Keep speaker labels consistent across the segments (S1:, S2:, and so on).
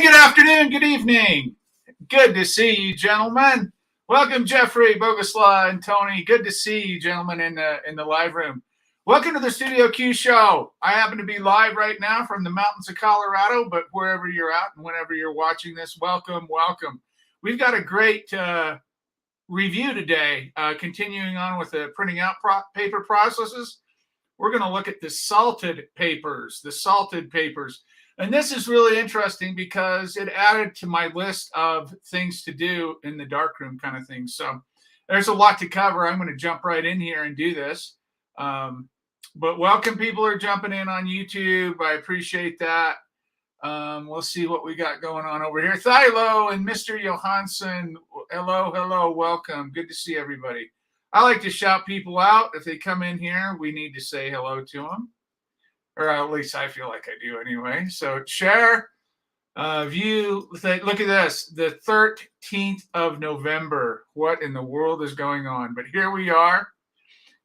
S1: good afternoon, good evening. Good to see you, gentlemen. Welcome, Jeffrey, Bogusla, and Tony. Good to see you, gentlemen, in the live room. Welcome to the Studio Q show. I happen to be live right now from the mountains of Colorado, but wherever you're at and whenever you're watching this, welcome, welcome. We've got a great review today, continuing on with the printing out paper processes. We're going to look at the salted papers, And this is really interesting because it added to my list of things to do in the darkroom kind of thing. So there's a lot to cover. I'm going to jump right in here and do this. But welcome, people who are jumping in on YouTube. I appreciate that. We'll see what we got going on over here. Thilo and Mr. Johansson. Hello, welcome. Good to see everybody. I like to shout people out. If they come in here, we need to say hello to them. Or at least I feel like I do anyway. So share, view, look at this, the 13th of November. What in the world is going on? But here we are,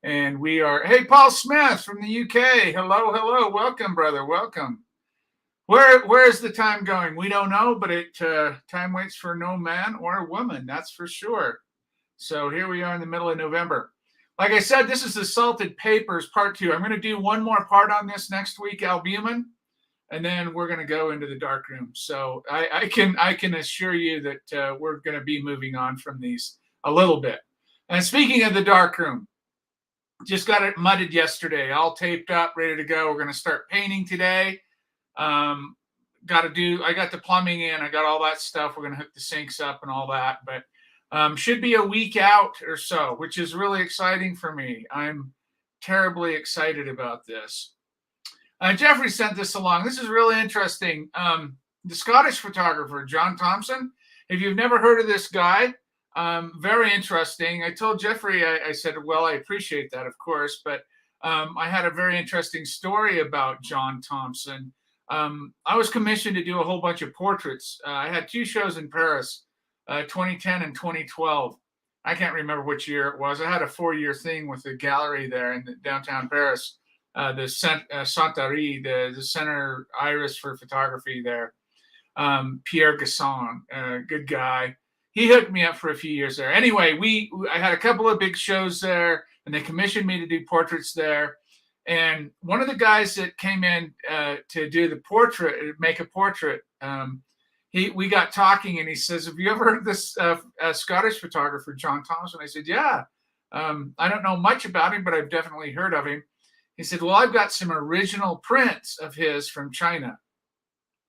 S1: and we are, hey, Paul Smith from the UK. Hello, welcome, brother, welcome. Where is the time going? We don't know, but time waits for no man or woman, that's for sure. So here we are in the middle of November. Like I said, this is the salted papers part 2. I'm going to do one more part on this next week, albumin, and then we're going to go into the darkroom. So I can assure you that we're going to be moving on from these a little bit. And speaking of the darkroom, just got it mudded yesterday, all taped up, ready to go. We're going to start painting today. I got the plumbing in. I got all that stuff. We're going to hook the sinks up and all that, but should be a week out or so, which is really exciting for me. I'm terribly excited about this. Jeffrey sent this along. This is really interesting. The Scottish photographer, John Thompson. If you've never heard of this guy, very interesting. I told Jeffrey, I said, well, I appreciate that, of course, but I had a very interesting story about John Thompson. I was commissioned to do a whole bunch of portraits. I had 2 shows in Paris. 2010 and 2012. I can't remember which year it was. I had a 4-year thing with the gallery there in downtown Paris, the Santaree, the Center Iris for photography there. Pierre Gasson, good guy. He hooked me up for a few years there. Anyway, I had a couple of big shows there, and they commissioned me to do portraits there. And one of the guys that came in to do the portrait, make a portrait, we got talking, and he says, have you ever heard of this Scottish photographer, John Thompson? I said, yeah. I don't know much about him, but I've definitely heard of him. He said, well, I've got some original prints of his from China.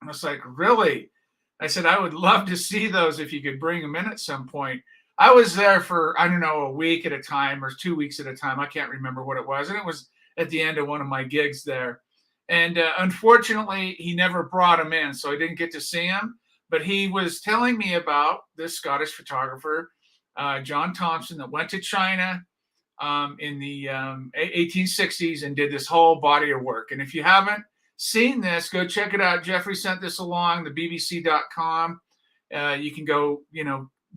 S1: I was like, really? I said, I would love to see those if you could bring them in at some point. I was there for, I don't know, a week at a time or 2 weeks at a time. I can't remember what it was. And it was at the end of one of my gigs there. And unfortunately, he never brought him in, so I didn't get to see him. But he was telling me about this Scottish photographer, John Thompson, that went to China in the 1860s and did this whole body of work. And if you haven't seen this, go check it out. Jeffrey sent this along, the bbc.com. You can go,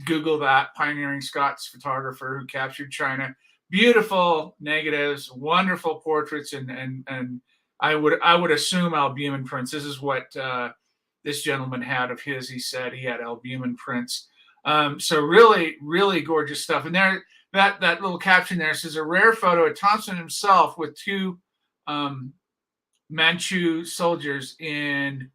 S1: Google that, pioneering Scots photographer who captured China. Beautiful negatives, wonderful portraits, and I would assume albumin prints. This is what this gentleman had of his. He said he had albumin prints. So really, really gorgeous stuff. And there, that little caption there says, a rare photo of Thompson himself with 2 Manchu soldiers in,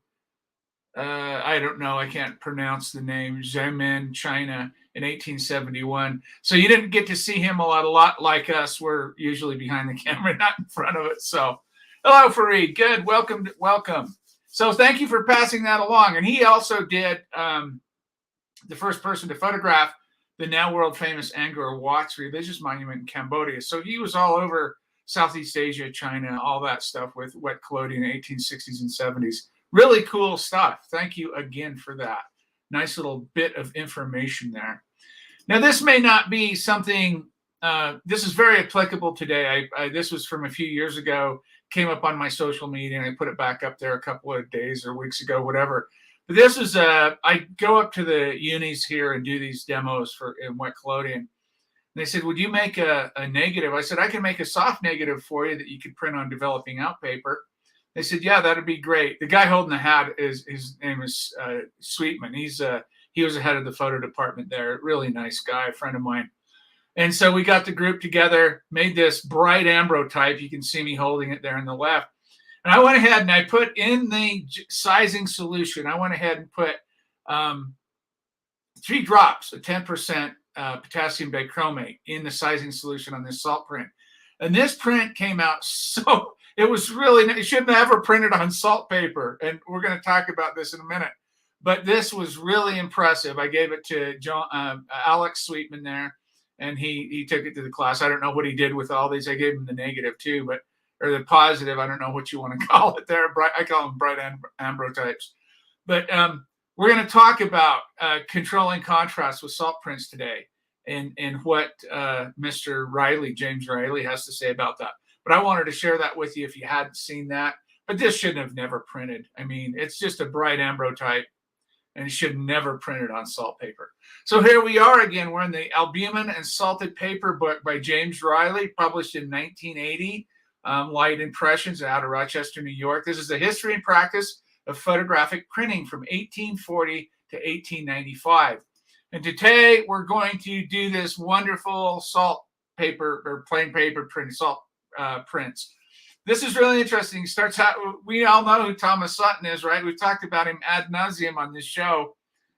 S1: I don't know, I can't pronounce the name, Xiamen, China in 1871. So you didn't get to see him a lot like us. We're usually behind the camera, not in front of it. So hello, Fareed. Good. Welcome. So thank you for passing that along. And he also did the first person to photograph the now world famous Angkor Wat's religious monument in Cambodia. So he was all over Southeast Asia, China, all that stuff with wet collodion in the 1860s and 70s. Really cool stuff. Thank you again for that. Nice little bit of information there. Now, this may not be something, this is very applicable today. This was from a few years ago. Came up on my social media, and I put it back up there a couple of days or weeks ago, whatever. But this is I go up to the unis here and do these demos in wet collodion. And they said, would you make a negative? I said, I can make a soft negative for you that you could print on developing out paper. They said, yeah, that'd be great. The guy holding the hat his name is Sweetman. He was the head of the photo department there. Really nice guy, a friend of mine. And so we got the group together, made this bright ambrotype. You can see me holding it there on the left. And I went ahead and I put in the sizing solution, I went ahead and put 3 drops of 10% potassium bichromate in the sizing solution on this salt print. And this print came out so, it was really, it shouldn't have ever printed on salt paper. And we're going to talk about this in a minute. But this was really impressive. I gave it to Alex Sweetman there, and he took it to the class. I don't know what he did with all these. I gave him the negative too, or the positive. I don't know what you want to call it there. I call them bright ambrotypes. But we're going to talk about controlling contrast with salt prints today, and what Mr. Riley, James Riley, has to say about that. But I wanted to share that with you if you hadn't seen that. But this shouldn't have never printed. I mean, it's just a bright ambrotype, and it should never printed on salt paper. So here we are again. We're in the Albumin and Salted Paper book by James Riley, published in 1980, Light Impressions out of Rochester, New York. This is the history and practice of photographic printing from 1840 to 1895. And today we're going to do this wonderful salt paper or plain paper print, salt prints. This is really interesting. Starts out, we all know who Thomas Sutton is, right? We've talked about him ad nauseum on this show,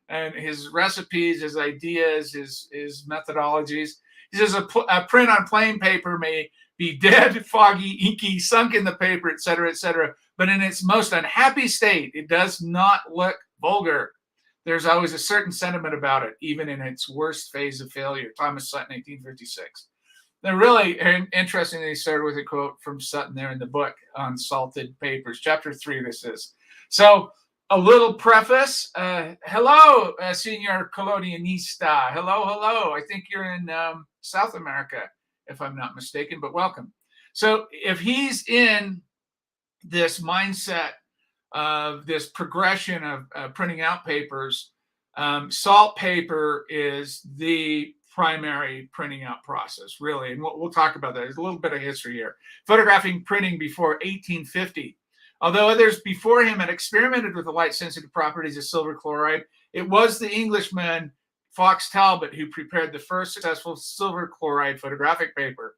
S1: and his recipes, his ideas, his methodologies. He says a print on plain paper may be dead, foggy, inky, sunk in the paper, etc., but in its most unhappy state, it does not look vulgar. There's always a certain sentiment about it, even in its worst phase of failure. Thomas Sutton, 1856. They're really interesting that he started with a quote from Sutton there in the book on salted papers. Chapter 3, this is. So a little preface. Hello, Senor Colonialista. Hello. I think you're in South America, if I'm not mistaken, but welcome. So if he's in this mindset of this progression of printing out papers, salt paper is the primary printing out process, really. And we'll talk about that. There's a little bit of history here. Photographing printing before 1850. Although others before him had experimented with the light-sensitive properties of silver chloride, it was the Englishman Fox Talbot who prepared the first successful silver chloride photographic paper.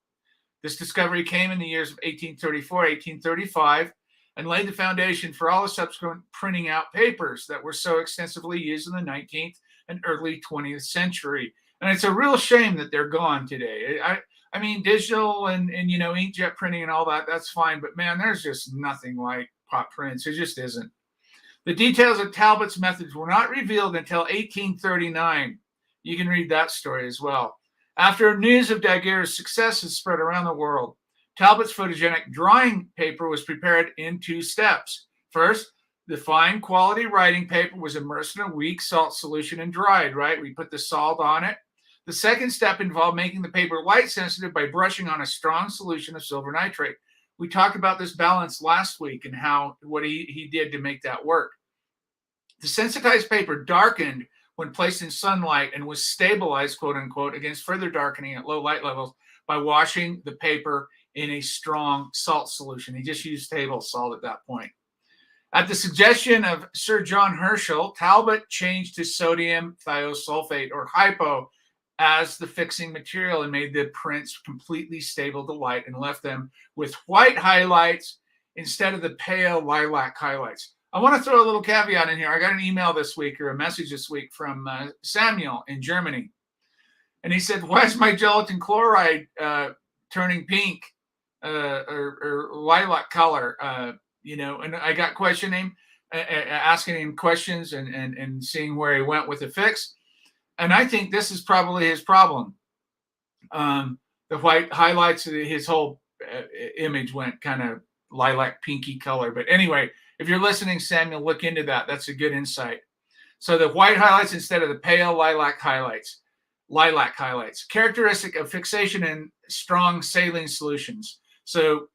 S1: This discovery came in the years of 1834, 1835, and laid the foundation for all the subsequent printing out papers that were so extensively used in the 19th and early 20th century. And it's a real shame that they're gone today. I mean, digital and inkjet printing and all that, that's fine. But man, there's just nothing like P.O.P prints. It just isn't. The details of Talbot's methods were not revealed until 1839. You can read that story as well. After news of Daguerre's success has spread around the world, Talbot's photogenic drawing paper was prepared in 2 steps. First, the fine quality writing paper was immersed in a weak salt solution and dried, right? We put the salt on it. The second step involved making the paper light sensitive by brushing on a strong solution of silver nitrate. We talked about this balance last week and what he did to make that work. The sensitized paper darkened when placed in sunlight and was stabilized, quote unquote, against further darkening at low light levels by washing the paper in a strong salt solution. He just used table salt at that point. At the suggestion of Sir John Herschel, Talbot changed to sodium thiosulfate, or hypo, as the fixing material and made the prints completely stable to light and left them with white highlights instead of the pale lilac highlights. I want to throw a little caveat in here. I got an email this week, or a message this week, from Samuel in Germany. And he said, why is my gelatin chloride turning pink or lilac color? And I got asking him questions and seeing where he went with the fix. And I think this is probably his problem. The white highlights of his whole image went kind of lilac pinky color. But anyway, if you're listening, Samuel, look into that. That's a good insight. So the white highlights instead of the pale lilac highlights. Characteristic of fixation in strong saline solutions. So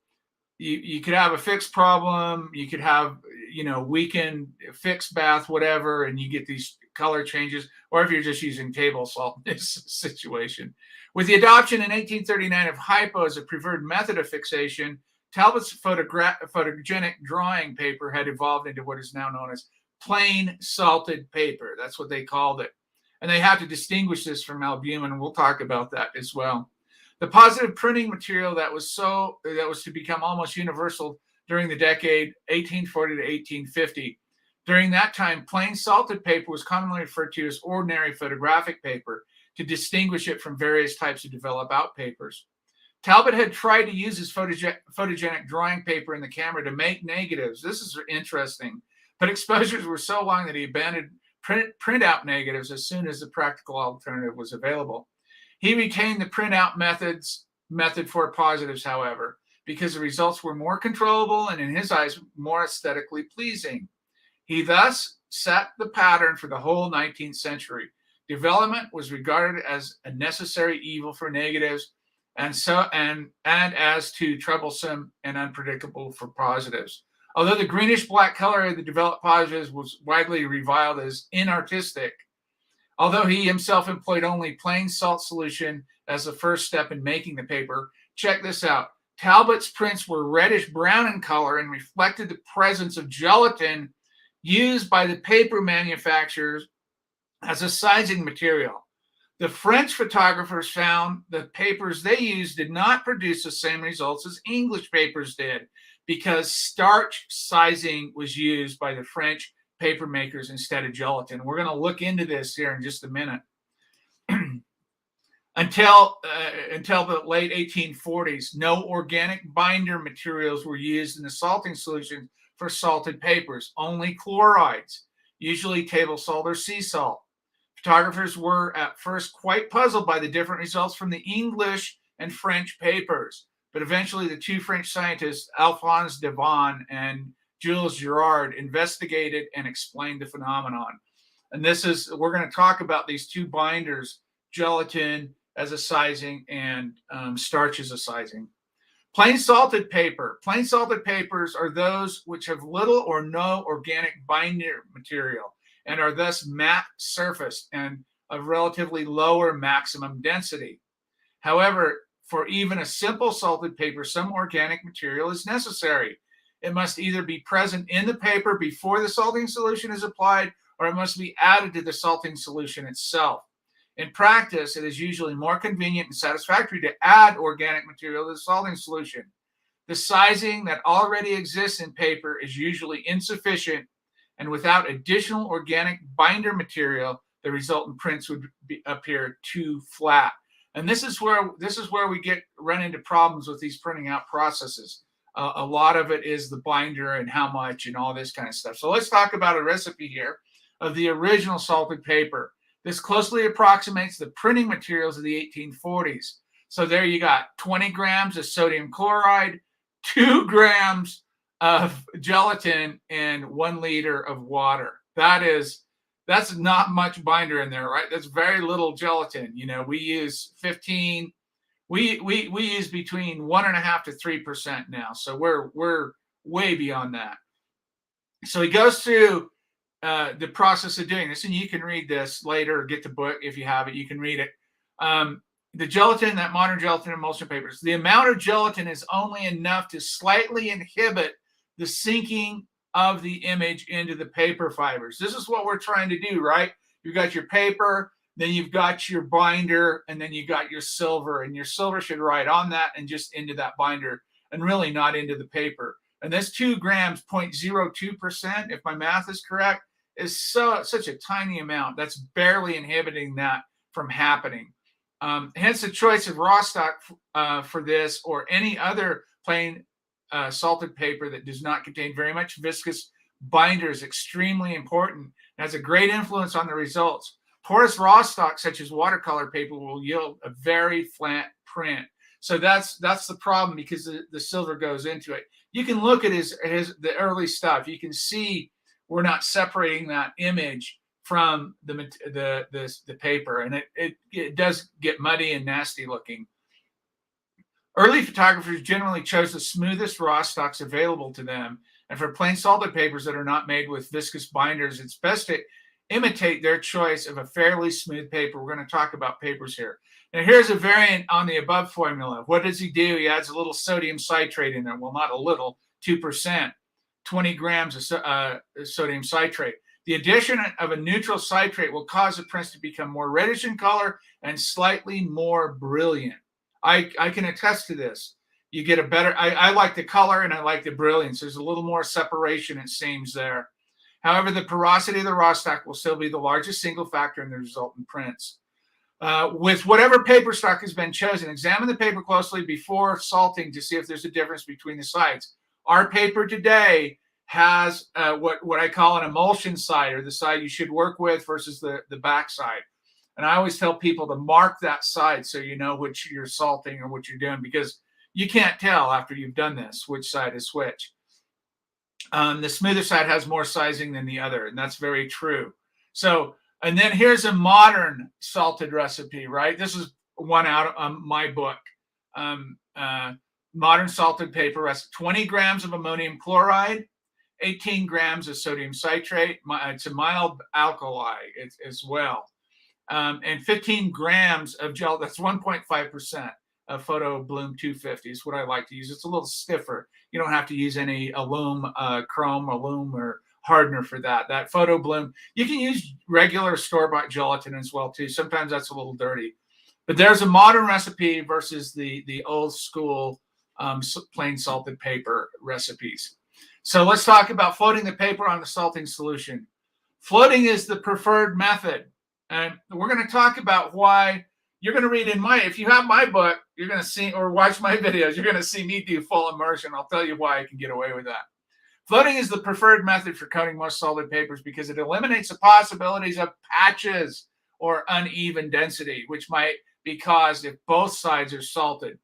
S1: you could have a fixed problem, you could have, weakened fixed bath, whatever, and you get these color changes, or if you're just using table salt in this situation. With the adoption in 1839 of hypo as a preferred method of fixation, Talbot's photogenic drawing paper had evolved into what is now known as plain salted paper. That's what they called it. And they have to distinguish this from albumin. We'll talk about that as well. The positive printing material that was to become almost universal during the decade 1840 to 1850. During that time, plain salted paper was commonly referred to as ordinary photographic paper to distinguish it from various types of develop out papers. Talbot had tried to use his photogenic drawing paper in the camera to make negatives. This is interesting, but exposures were so long that he abandoned printout negatives as soon as the practical alternative was available. He retained the printout method for positives, however, because the results were more controllable and, in his eyes, more aesthetically pleasing. He thus set the pattern for the whole 19th century. Development was regarded as a necessary evil for negatives, and as too troublesome and unpredictable for positives. Although the greenish black color of the developed positives was widely reviled as inartistic, although he himself employed only plain salt solution as the first step in making the paper, check this out. Talbot's prints were reddish brown in color and reflected the presence of gelatin used by the paper manufacturers as a sizing material. The French photographers found the papers they used did not produce the same results as English papers did because starch sizing was used by the French paper makers instead of gelatin. We're going to look into this here in just a minute. Until the late 1840s, no organic binder materials were used in the salting solution for salted papers, only chlorides, usually table salt or sea salt. Photographers were at first quite puzzled by the different results from the English and French papers, but eventually the two French scientists, Alphonse Devon and Jules Girard, investigated and explained the phenomenon. And we're going to talk about these two binders, gelatin as a sizing and starch as a sizing. Plain salted paper. Plain salted papers are those which have little or no organic binder material and are thus matte surfaced and of relatively lower maximum density. However, for even a simple salted paper, some organic material is necessary. It must either be present in the paper before the salting solution is applied, or it must be added to the salting solution itself. In practice, it is usually more convenient and satisfactory to add organic material to the salting solution. The sizing that already exists in paper is usually insufficient, and without additional organic binder material, the resultant prints would appear too flat. And this is where we run into problems with these printing out processes. A lot of it is the binder and how much and all this kind of stuff. So let's talk about a recipe here of the original salted paper. This closely approximates the printing materials of the 1840s. So there you got 20 grams of sodium chloride, 2 grams of gelatin, and 1 liter of water. That's not much binder in there, right? That's very little gelatin. We use 15. We use between 1.5% to 3% now. So we're way beyond that. So he goes through the process of doing this, and you can read this later or get the book if you have it. You can read it. The gelatin, that modern gelatin emulsion papers, the amount of gelatin is only enough to slightly inhibit the sinking of the image into the paper fibers. This is what we're trying to do, right? You've got your paper, then you've got your binder, and then you got your silver, and your silver should ride on that and just into that binder and really not into the paper. And this 2 grams, 0.02%, if my math is correct, is such a tiny amount. That's barely inhibiting that from happening. Hence the choice of raw stock for this or any other plain salted paper that does not contain very much viscous binder is extremely important and has a great influence on the results. Porous raw stock, such as watercolor paper, will yield a very flat print. So that's the problem, because the silver goes into it. You can look at the early stuff. You can see we're not separating that image from the paper, and it does get muddy and nasty looking. Early photographers generally chose the smoothest raw stocks available to them, and for plain salted papers that are not made with viscous binders, it's best to imitate their choice of a fairly smooth paper. We're going to talk about papers here. Now, here's a variant on the above formula. What does he do? He adds a little sodium citrate in there. Well, not a little, 2%, 20 grams of sodium citrate. The addition of a neutral citrate will cause the prints to become more reddish in color and slightly more brilliant. I can attest to this. You get a better, I like the color and I like the brilliance. There's a little more separation, it seems, there. However, the porosity of the raw stock will still be the largest single factor in the resultant prints. With whatever paper stock has been chosen, examine the paper closely before salting to see if there's a difference between the sides. Our paper today has what I call an emulsion side, or the side you should work with versus the back side. And I always tell people to mark that side so you know which you're salting or what you're doing, because you can't tell after you've done this which side is which. The smoother side has more sizing than the other, and that's very true. So, and then here's a modern salted recipe, right? This is one out of my book. Modern salted paper recipe: 20 grams of ammonium chloride, 18 grams of sodium citrate. It's a mild alkali as well. And 15 grams of gel, that's 1.5% of Photo Bloom 250 is what I like to use. It's a little stiffer. You don't have to use any chrome, alum, or hardener for that. That Photo Bloom, you can use regular store-bought gelatin as well too. Sometimes that's a little dirty. But there's a modern recipe versus the old school plain salted paper recipes. So let's talk about floating the paper on the salting solution. Floating is the preferred method. And we're going to talk about why. You're going to read in if you have my book, you're going to see, or watch my videos, you're going to see me do full immersion. I'll tell you why I can get away with that. Floating is the preferred method for coating most solid papers because it eliminates the possibilities of patches or uneven density, which might be caused if both sides are salted.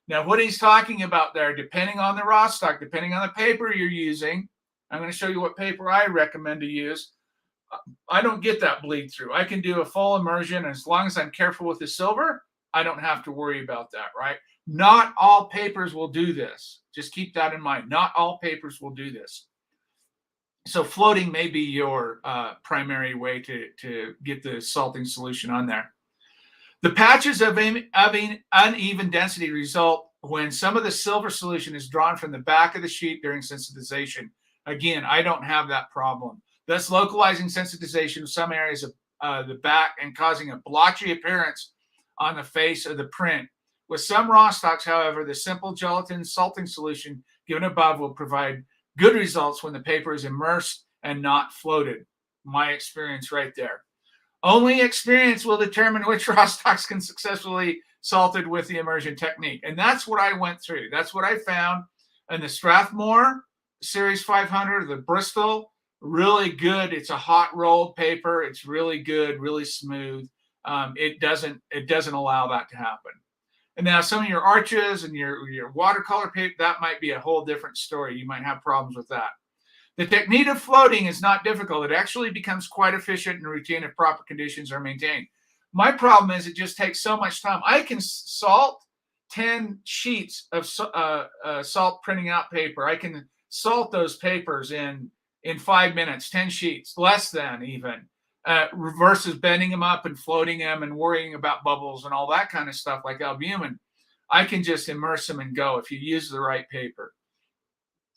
S1: Now, what he's talking about there, depending on the raw stock, depending on the paper you're using, I'm going to show you what paper I recommend to use. I don't get that bleed through. I can do a full immersion, and as long as I'm careful with the silver, I don't have to worry about that, right? Not all papers will do this. Just keep that in mind. Not all papers will do this. So floating may be your primary way to get the salting solution on there. The patches of uneven density result when some of the silver solution is drawn from the back of the sheet during sensitization. Again, I don't have that problem, thus localizing sensitization of some areas of the back and causing a blotchy appearance on the face of the print. With some raw stocks, however, the simple gelatin salting solution given above will provide good results when the paper is immersed and not floated. My experience right there. Only experience will determine which raw stocks can successfully salted with the immersion technique. And that's what I went through. That's what I found. And the Strathmore Series 500, the Bristol, really good. It's a hot rolled paper. It's really good, really smooth. It doesn't allow that to happen. And now some of your arches and your watercolor paper, that might be a whole different story. You might have problems with that. The technique of floating is not difficult. It actually becomes quite efficient and routine if proper conditions are maintained. My problem is it just takes so much time. I can salt 10 sheets of salt printing out paper. I can salt those papers in 5 minutes, 10 sheets, less than even. Versus bending them up and floating them and worrying about bubbles and all that kind of stuff like albumin. I can just immerse them and go if you use the right paper.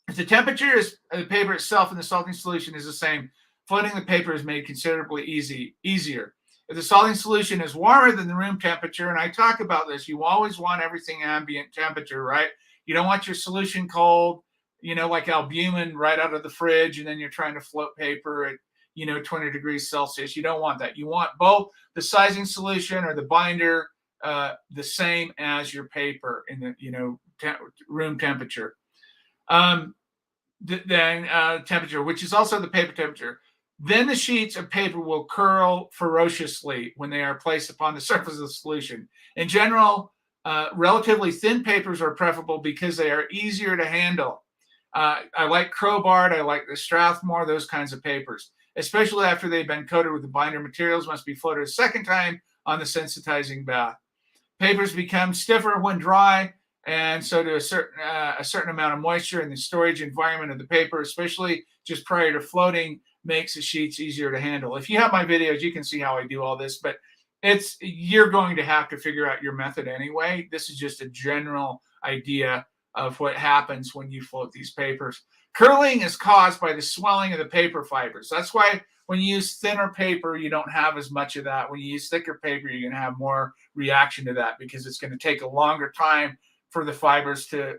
S1: If the temperature is the paper itself and the salting solution is the same, floating the paper is made considerably easier. If the salting solution is warmer than the room temperature, and I talk about this, you always want everything ambient temperature, right? You don't want your solution cold, like albumin right out of the fridge, and then you're trying to float paper at 20 degrees Celsius. You don't want that. You want both the sizing solution or the binder the same as your paper in the room temperature. Then temperature, which is also the paper temperature. Then the sheets of paper will curl ferociously when they are placed upon the surface of the solution. In general, relatively thin papers are preferable because they are easier to handle. I like crowbarred, I like the Strathmore, those kinds of papers, especially after they've been coated with the binder materials, must be floated a second time on the sensitizing bath. Papers become stiffer when dry, and so do a certain amount of moisture in the storage environment of the paper, especially just prior to floating, makes the sheets easier to handle. If you have my videos, you can see how I do all this, but you're going to have to figure out your method anyway. This is just a general idea of what happens when you float these papers. Curling is caused by the swelling of the paper fibers. That's why when you use thinner paper, you don't have as much of that. When you use thicker paper, you're going to have more reaction to that because it's going to take a longer time for the fibers to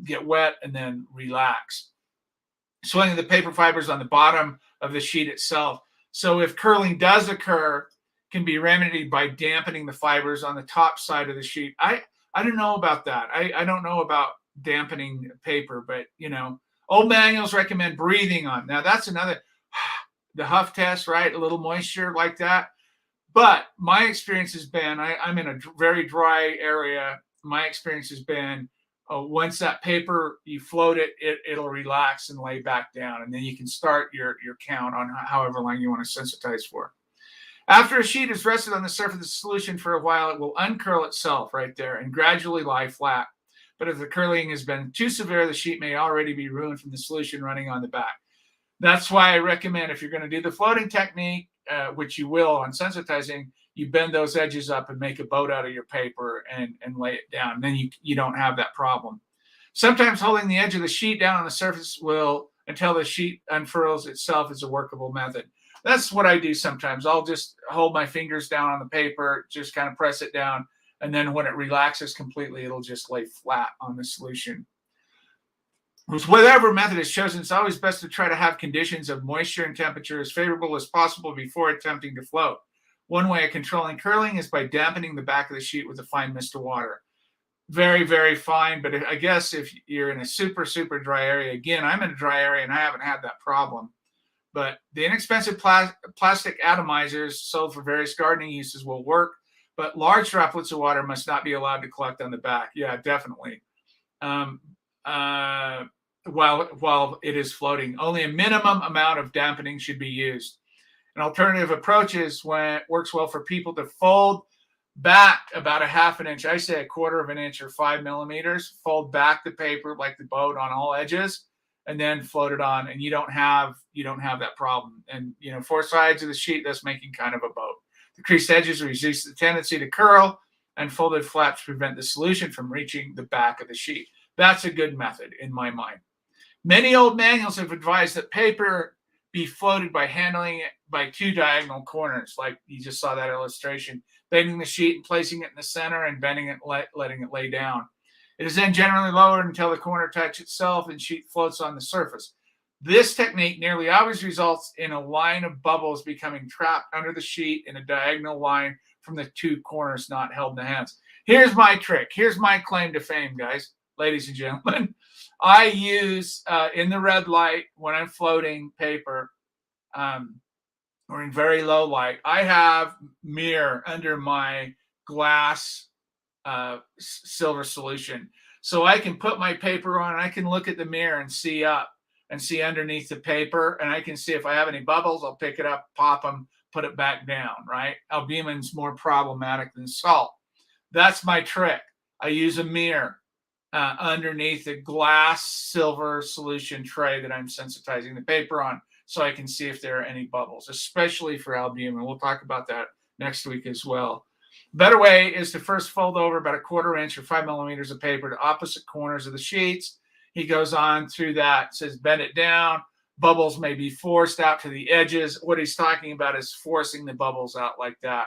S1: get wet and then relax. Swelling of the paper fibers on the bottom of the sheet itself. So if curling does occur, can be remedied by dampening the fibers on the top side of the sheet. I don't know about that. I don't know about dampening paper, but old manuals recommend breathing on. Now that's another, the huff test, right? A little moisture like that. But my experience has been, I'm in a very dry area. My experience has been once that paper, you float it, it'll relax and lay back down. And then you can start your count on however long you want to sensitize for. After a sheet is rested on the surface of the solution for a while, it will uncurl itself right there and gradually lie flat. But if the curling has been too severe, the sheet may already be ruined from the solution running on the back. That's why I recommend if you're going to do the floating technique, which you will on sensitizing, you bend those edges up and make a boat out of your paper and lay it down. And then you don't have that problem. Sometimes holding the edge of the sheet down on the surface until the sheet unfurls itself is a workable method. That's what I do sometimes. I'll just hold my fingers down on the paper, just kind of press it down. And then when it relaxes completely, it'll just lay flat on the solution. Whatever method is chosen, it's always best to try to have conditions of moisture and temperature as favorable as possible before attempting to float. One way of controlling curling is by dampening the back of the sheet with a fine mist of water. Very, very fine, but I guess if you're in a super, super dry area, again, I'm in a dry area and I haven't had that problem. But the inexpensive plastic atomizers sold for various gardening uses will work, but large droplets of water must not be allowed to collect on the back. Yeah, definitely. While it is floating, only a minimum amount of dampening should be used. An alternative approach is when it works well for people to fold back about a half an inch. I say a quarter of an inch or 5 millimeters. Fold back the paper like the boat on all edges, and then float it on, and you don't have that problem. And 4 sides of the sheet, that's making kind of a boat. The creased edges reduce the tendency to curl, and folded flaps prevent the solution from reaching the back of the sheet. That's a good method in my mind. Many old manuals have advised that paper be floated by handling it by 2 diagonal corners, like you just saw that illustration, bending the sheet and placing it in the center and bending it, letting it lay down. It is then generally lowered until the corner touches itself and sheet floats on the surface. This technique nearly always results in a line of bubbles becoming trapped under the sheet in a diagonal line from the 2 corners not held in the hands. Here's my trick. Here's my claim to fame, guys, ladies and gentlemen. I use in the red light when I'm floating paper or in very low light, I have mirror under my glass silver solution. So I can put my paper on and I can look at the mirror and see up and see underneath the paper. And I can see if I have any bubbles, I'll pick it up, pop them, put it back down, right? Albumin's more problematic than salt. That's my trick. I use a mirror underneath the glass silver solution tray that I'm sensitizing the paper on so I can see if there are any bubbles, especially for albumin. We'll talk about that next week as well. Better way is to first fold over about a quarter inch or 5 millimeters of paper to opposite corners of the sheets. He goes on through that, says bend it down. Bubbles may be forced out to the edges. What he's talking about is forcing the bubbles out like that.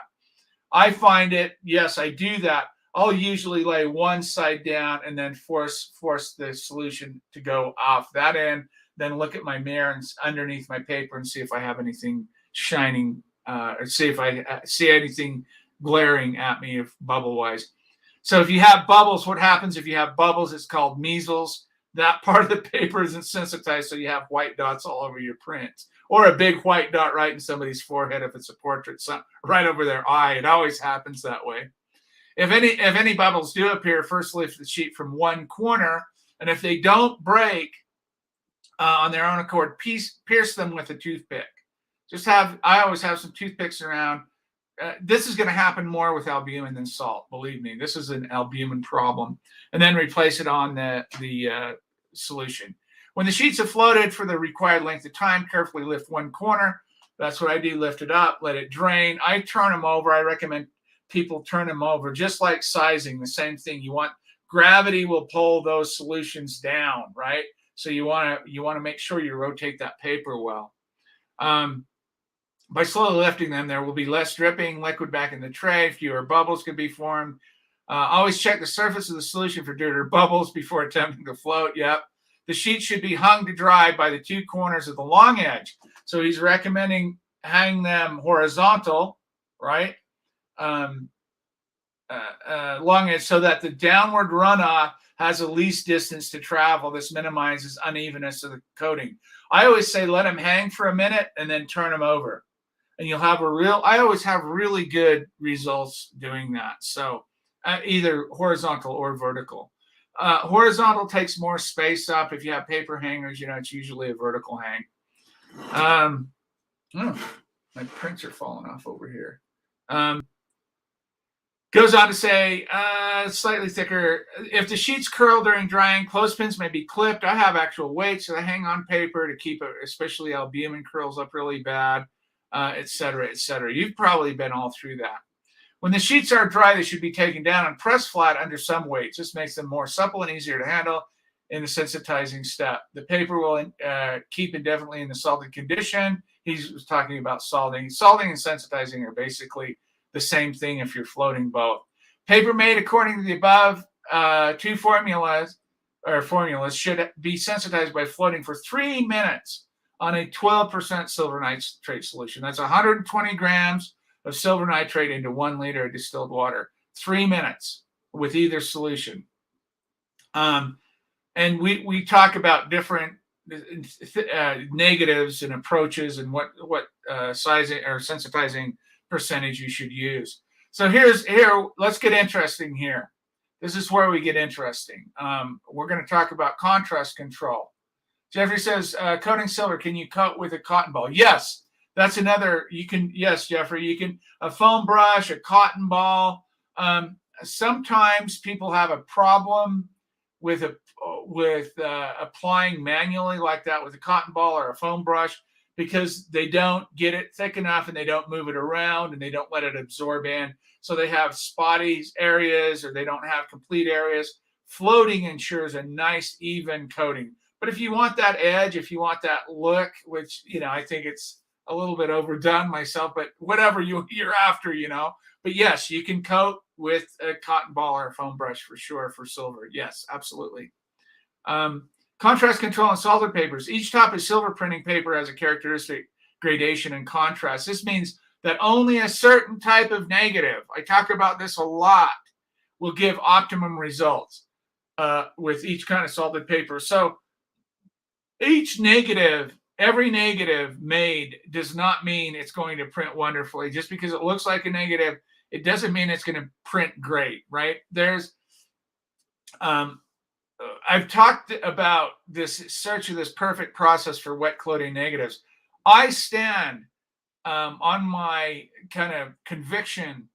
S1: I find it, yes, I do that. I'll usually lay one side down and then force the solution to go off that end, then look at my mirror and underneath my paper and see if I have anything shining or see if I see anything glaring at me if bubble-wise. So if you have bubbles, what happens if you have bubbles? It's called measles. That part of the paper isn't sensitized, so you have white dots all over your print. Or a big white dot right in somebody's forehead if it's a portrait, right over their eye. It always happens that way. If any bubbles do appear, first lift the sheet from one corner, and if they don't break on their own accord, pierce them with a toothpick. I always have some toothpicks around. This is going to happen more with albumin than salt. Believe me, this is an albumin problem. And then replace it on the solution. When the sheets have floated for the required length of time, carefully lift one corner. That's what I do. Lift it up, let it drain. I turn them over. I recommend people turn them over, just like sizing, the same thing. You want gravity will pull those solutions down, right? So you want to make sure you rotate that paper well. By slowly lifting them, there will be less dripping liquid back in the tray. Fewer bubbles can be formed. Always check the surface of the solution for dirt or bubbles before attempting to float. Yep. The sheet should be hung to dry by the two corners of the long edge. So he's recommending hang them horizontal, right? Long edge, so that the downward runoff has the least distance to travel. This minimizes unevenness of the coating. I always say let them hang for a minute and then turn them over. And you'll have I always have really good results doing that. So either horizontal or vertical. Horizontal takes more space up. If you have paper hangers, it's usually a vertical hang. My prints are falling off over here. Goes on to say, slightly thicker. If the sheets curl during drying, clothespins may be clipped. I have actual weights that I hang on paper to keep it, especially albumin curls up really bad, et cetera, et cetera. You've probably been all through that. When the sheets are dry, they should be taken down and pressed flat under some weights. This makes them more supple and easier to handle in the sensitizing step. The paper will keep indefinitely in the salted condition. He was talking about salting. Salting and sensitizing are basically the same thing if you're floating both. Paper made according to the above two formulas should be sensitized by floating for 3 minutes on a 12% silver nitrate solution. That's 120 grams of silver nitrate into 1 liter of distilled water. 3 minutes with either solution. And we talk about different negatives and approaches and what sizing or sensitizing percentage you should use. So let's get interesting here. This is where we get interesting. We're going to talk about contrast control. Jeffrey says, coating silver, can you coat with a cotton ball? Yes. That's another, yes, Jeffrey, you can, a foam brush, a cotton ball. Sometimes people have a problem with applying manually like that with a cotton ball or a foam brush because they don't get it thick enough and they don't move it around and they don't let it absorb in. So they have spotty areas or they don't have complete areas. Floating ensures a nice, even coating. But if you want that edge, if you want that look, which, I think it's a little bit overdone myself, but whatever you're after, But yes, you can coat with a cotton ball or a foam brush for sure for silver. Yes, absolutely. Contrast control on salted papers. Each type of silver printing paper has a characteristic gradation and contrast. This means that only a certain type of negative, I talk about this a lot, will give optimum results with each kind of salted paper. So every negative made does not mean it's going to print wonderfully. Just because it looks like a negative, it doesn't mean it's going to print great, right? I've talked about this search of this perfect process for wet coating negatives. I stand on my kind of conviction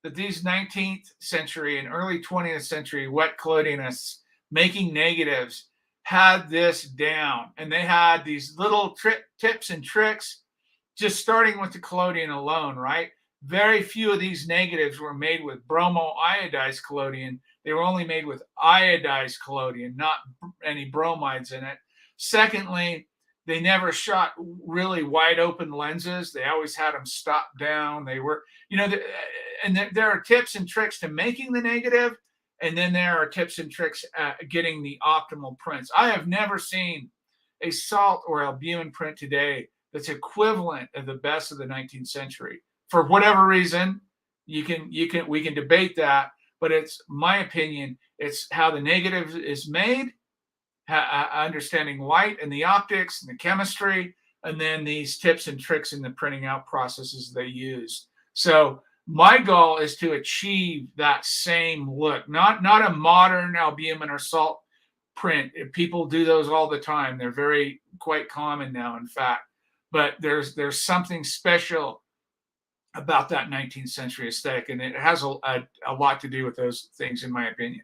S1: that these 19th century and early 20th century wet coatinists making negatives had this down, and they had these little tips and tricks just starting with the collodion alone, right? Very few of these negatives were made with bromo-iodized collodion. They were only made with iodized collodion, not any bromides in it. Secondly, they never shot really wide open lenses. They always had them stopped down. They were, and there are tips and tricks to making the negative. And then there are tips and tricks at getting the optimal prints. I have never seen a salt or albumin print today that's equivalent of the best of the 19th century. For whatever reason, we can debate that, but it's my opinion. It's how the negative is made, understanding light and the optics and the chemistry, and then these tips and tricks in the printing out processes they use. So my goal is to achieve that same look, not a modern albumin or salt print. People do those all the time. They're quite common now, in fact. But there's something special about that 19th century aesthetic, and it has a lot to do with those things, in my opinion.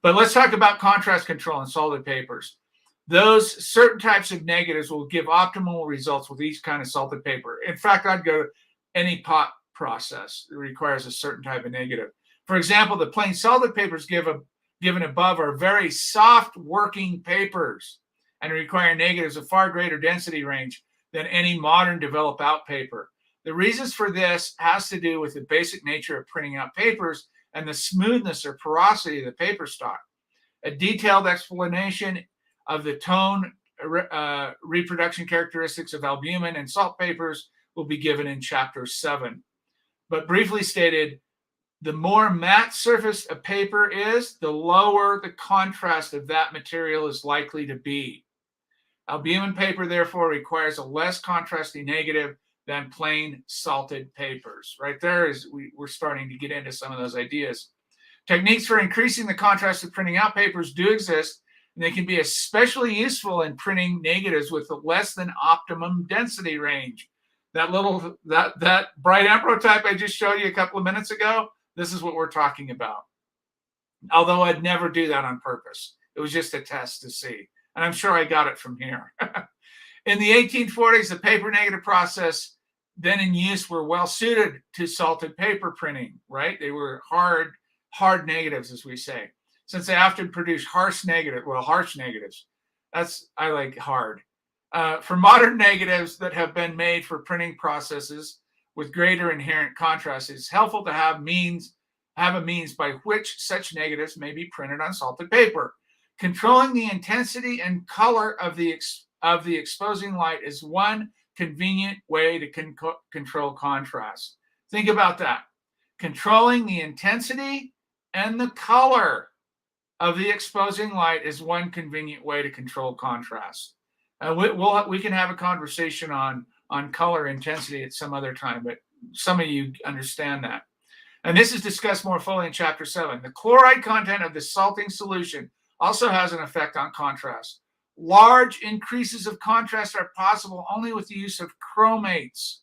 S1: But let's talk about contrast control in salted papers. those certain types of negatives will give optimal results with each kind of salted paper. In fact, I'd go to any P.O.P process that requires a certain type of negative. For example, the plain salted papers given above are very soft working papers and require negatives of far greater density range than any modern develop out paper. The reasons for this has to do with the basic nature of printing out papers and the smoothness or porosity of the paper stock. A detailed explanation of the tone reproduction characteristics of albumin and salt papers will be given in chapter 7. But briefly stated, the more matte surface a paper is, the lower the contrast of that material is likely to be. Albumin paper, therefore, requires a less contrasting negative than plain salted papers. Right there is we're starting to get into some of those ideas. Techniques for increasing the contrast of printing out papers do exist, and they can be especially useful in printing negatives with a less than optimum density range. That bright ambrotype I just showed you a couple of minutes ago, this is what we're talking about. Although I'd never do that on purpose. It was just a test to see. And I'm sure I got it from here. In the 1840s, the paper negative process then in use were well suited to salted paper printing, right? They were hard negatives, as we say, since they often produce harsh negatives. I like hard. For modern negatives that have been made for printing processes with greater inherent contrast, it's helpful to have a means by which such negatives may be printed on salted paper. Controlling the intensity and color of the exposing light is one convenient way to control contrast. Think about that. Controlling the intensity and the color of the exposing light is one convenient way to control contrast. We can have a conversation on color intensity at some other time, but some of you understand that. And this is discussed more fully in chapter 7. The chloride content of the salting solution also has an effect on contrast. Large increases of contrast are possible only with the use of chromates.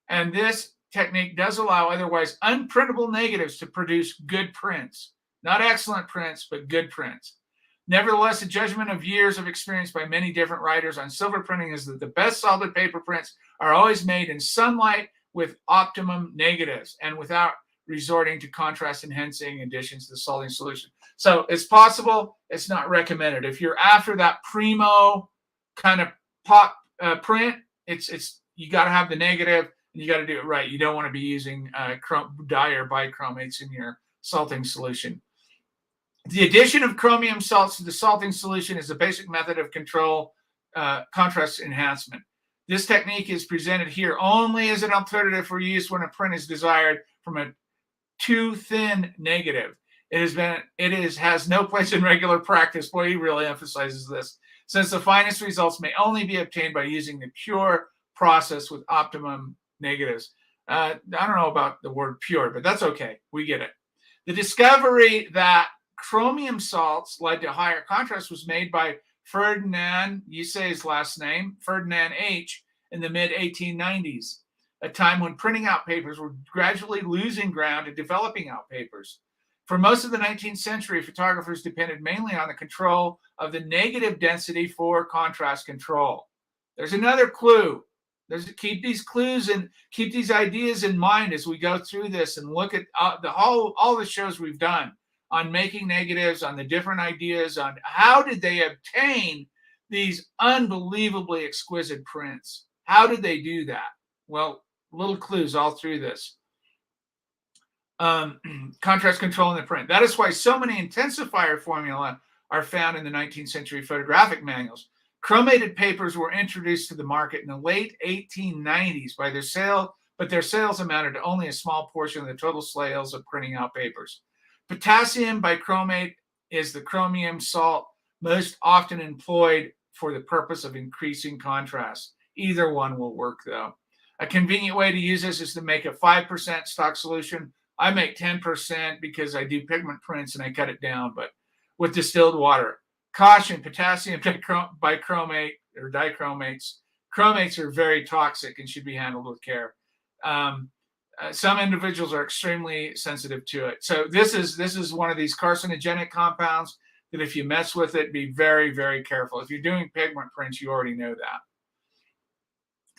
S1: And this technique does allow otherwise unprintable negatives to produce good prints. Not excellent prints, but good prints. Nevertheless, a judgment of years of experience by many different writers on silver printing is that the best salted paper prints are always made in sunlight with optimum negatives and without resorting to contrast enhancing additions to the salting solution. So it's possible, it's not recommended. If you're after that primo kind of P.O.P print, it's you got to have the negative and you got to do it right. You don't want to be using dye or bichromates in your salting solution. The addition of chromium salts to the salting solution is a basic method of control contrast enhancement. This technique is presented here only as an alternative for use when a print is desired from a too thin negative. It has no place in regular practice. Boy, he really emphasizes this, since the finest results may only be obtained by using the pure process with optimum negatives. I don't know about the word pure, but that's okay. We get it. The discovery that chromium salts led to higher contrast was made by Ferdinand, you say his last name, Ferdinand H., in the mid-1890s, a time when printing out papers were gradually losing ground to developing out papers. For most of the 19th century, photographers depended mainly on the control of the negative density for contrast control. There's another clue. Keep these clues and keep these ideas in mind as we go through this and look at all the shows we've done on making negatives, on the different ideas, on how did they obtain these unbelievably exquisite prints. How did they do that? Well, little clues all through this. Contrast control in the print. That is why so many intensifier formula are found in the 19th century photographic manuals. Chromated papers were introduced to the market in the late 1890s but their sales amounted to only a small portion of the total sales of printing out papers. Potassium bichromate is the chromium salt most often employed for the purpose of increasing contrast. Either one will work, though. A convenient way to use this is to make a 5% stock solution. I make 10% because I do pigment prints and I cut it down, but with distilled water. Caution, potassium bichromate or dichromates. Chromates are very toxic and should be handled with care. Some individuals are extremely sensitive to it. So this is one of these carcinogenic compounds. that if you mess with it, be very, very careful. If you're doing pigment prints, you already know that.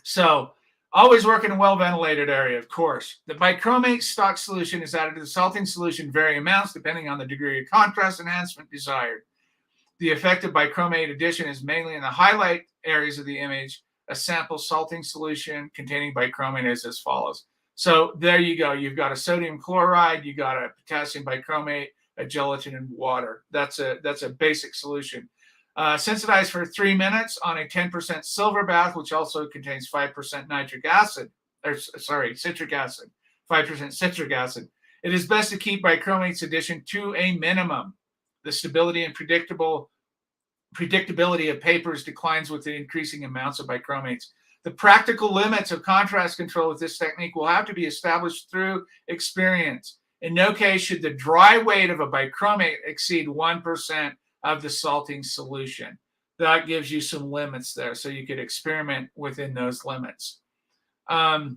S1: So always work in a well-ventilated area, of course. The bichromate stock solution is added to the salting solution varying amounts depending on the degree of contrast enhancement desired. The effect of bichromate addition is mainly in the highlight areas of the image. A sample salting solution containing bichromate is as follows. So there you go. You've got a sodium chloride, you got a potassium bichromate, a gelatin, and water. That's a basic solution. Sensitize for 3 minutes on a 10% silver bath, which also contains 5% citric acid, 5% citric acid. It is best to keep bichromate's addition to a minimum. The stability and predictability of papers declines with the increasing amounts of bichromates. The practical limits of contrast control with this technique will have to be established through experience. In no case should the dry weight of a bichromate exceed 1% of the salting solution. That gives you some limits there, so you could experiment within those limits. The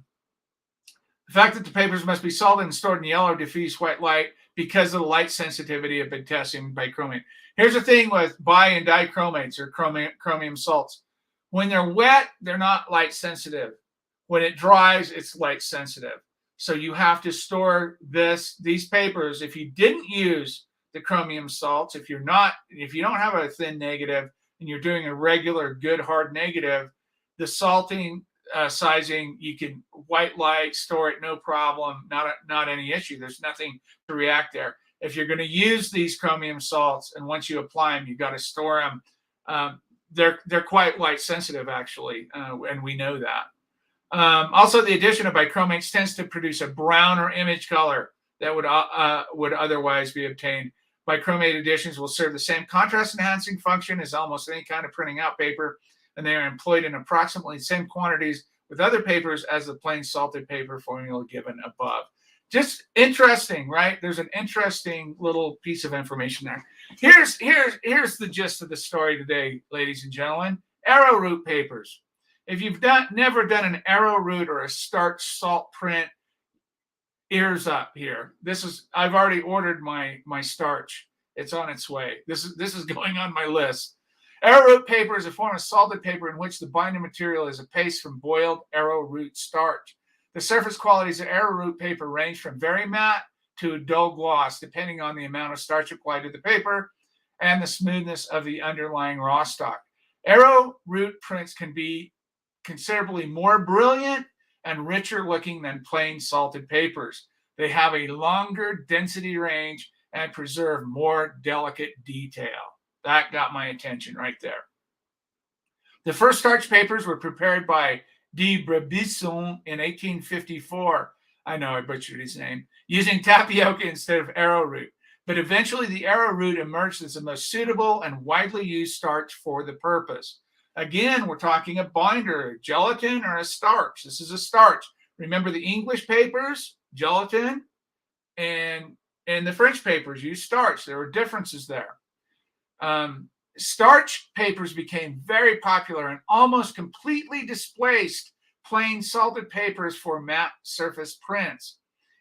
S1: fact that the papers must be salted and stored in yellow or diffuse white light because of the light sensitivity of potassium bichromate. Here's the thing with bi and dichromates or chromium salts. When they're wet, they're not light sensitive. When it dries, it's light sensitive. So you have to store these papers. If you didn't use the chromium salts, if you don't have a thin negative and you're doing a regular good hard negative, the salting sizing, you can white light, store it, no problem, not any issue. There's nothing to react there. If you're going to use these chromium salts, and once you apply them, you got to store them. They're quite light sensitive, actually, and we know that. Also, the addition of bichromates tends to produce a browner image color that would otherwise be obtained. Bichromate additions will serve the same contrast enhancing function as almost any kind of printing out paper, and they are employed in approximately the same quantities with other papers as the plain salted paper formula given above. Just interesting, right? There's an interesting little piece of information there. Here's the gist of the story today, ladies and gentlemen. Arrowroot papers. If you've never done an Arrowroot or a starch salt print, ears up here. I've already ordered my starch. It's on its way. This is going on my list. Arrowroot paper is a form of salted paper in which the binding material is a paste from boiled arrowroot starch. The surface qualities of arrowroot paper range from very matte to a dull gloss, depending on the amount of starch applied to the paper and the smoothness of the underlying raw stock. Arrowroot prints can be considerably more brilliant and richer looking than plain salted papers. They have a longer density range and preserve more delicate detail. That got my attention right there. The first starch papers were prepared by de Brebisson in 1854. I know I butchered his name. Using tapioca instead of arrowroot. But eventually the arrowroot emerged as the most suitable and widely used starch for the purpose. Again, we're talking a binder, gelatin, or a starch. This is a starch. Remember the English papers, gelatin, and the French papers use starch. There were differences there. Starch papers became very popular and almost completely displaced plain salted papers for matte surface prints.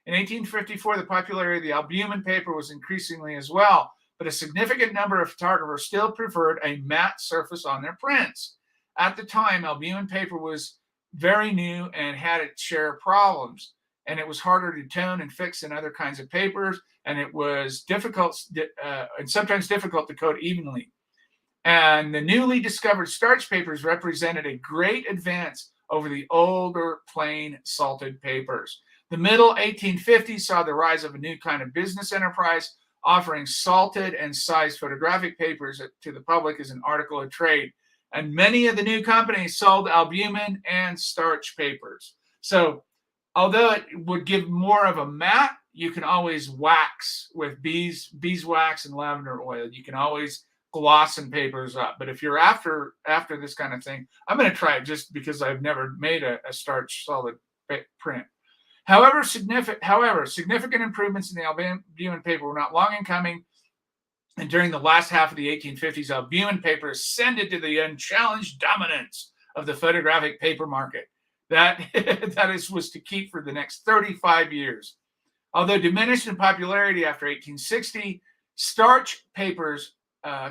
S1: In 1854, the popularity of the albumin paper was increasingly as well, but a significant number of photographers still preferred a matte surface on their prints. At the time, albumin paper was very new and had its share of problems, and it was harder to tone and fix than other kinds of papers, and it was difficult and sometimes difficult to coat evenly. And the newly discovered starch papers represented a great advance over the older plain salted papers. The middle 1850s saw the rise of a new kind of business enterprise, offering salted and sized photographic papers to the public as an article of trade. And many of the new companies sold albumin and starch papers. So although it would give more of a matte, you can always wax with beeswax and lavender oil. You can always gloss and papers up. But if you're after this kind of thing, I'm going to try it just because I've never made a starch solid print. However, significant improvements in the albumin paper were not long in coming, and during the last half of the 1850s, albumin paper ascended to the unchallenged dominance of the photographic paper market. That was to keep for the next 35 years. Although diminished in popularity after 1860, starch papers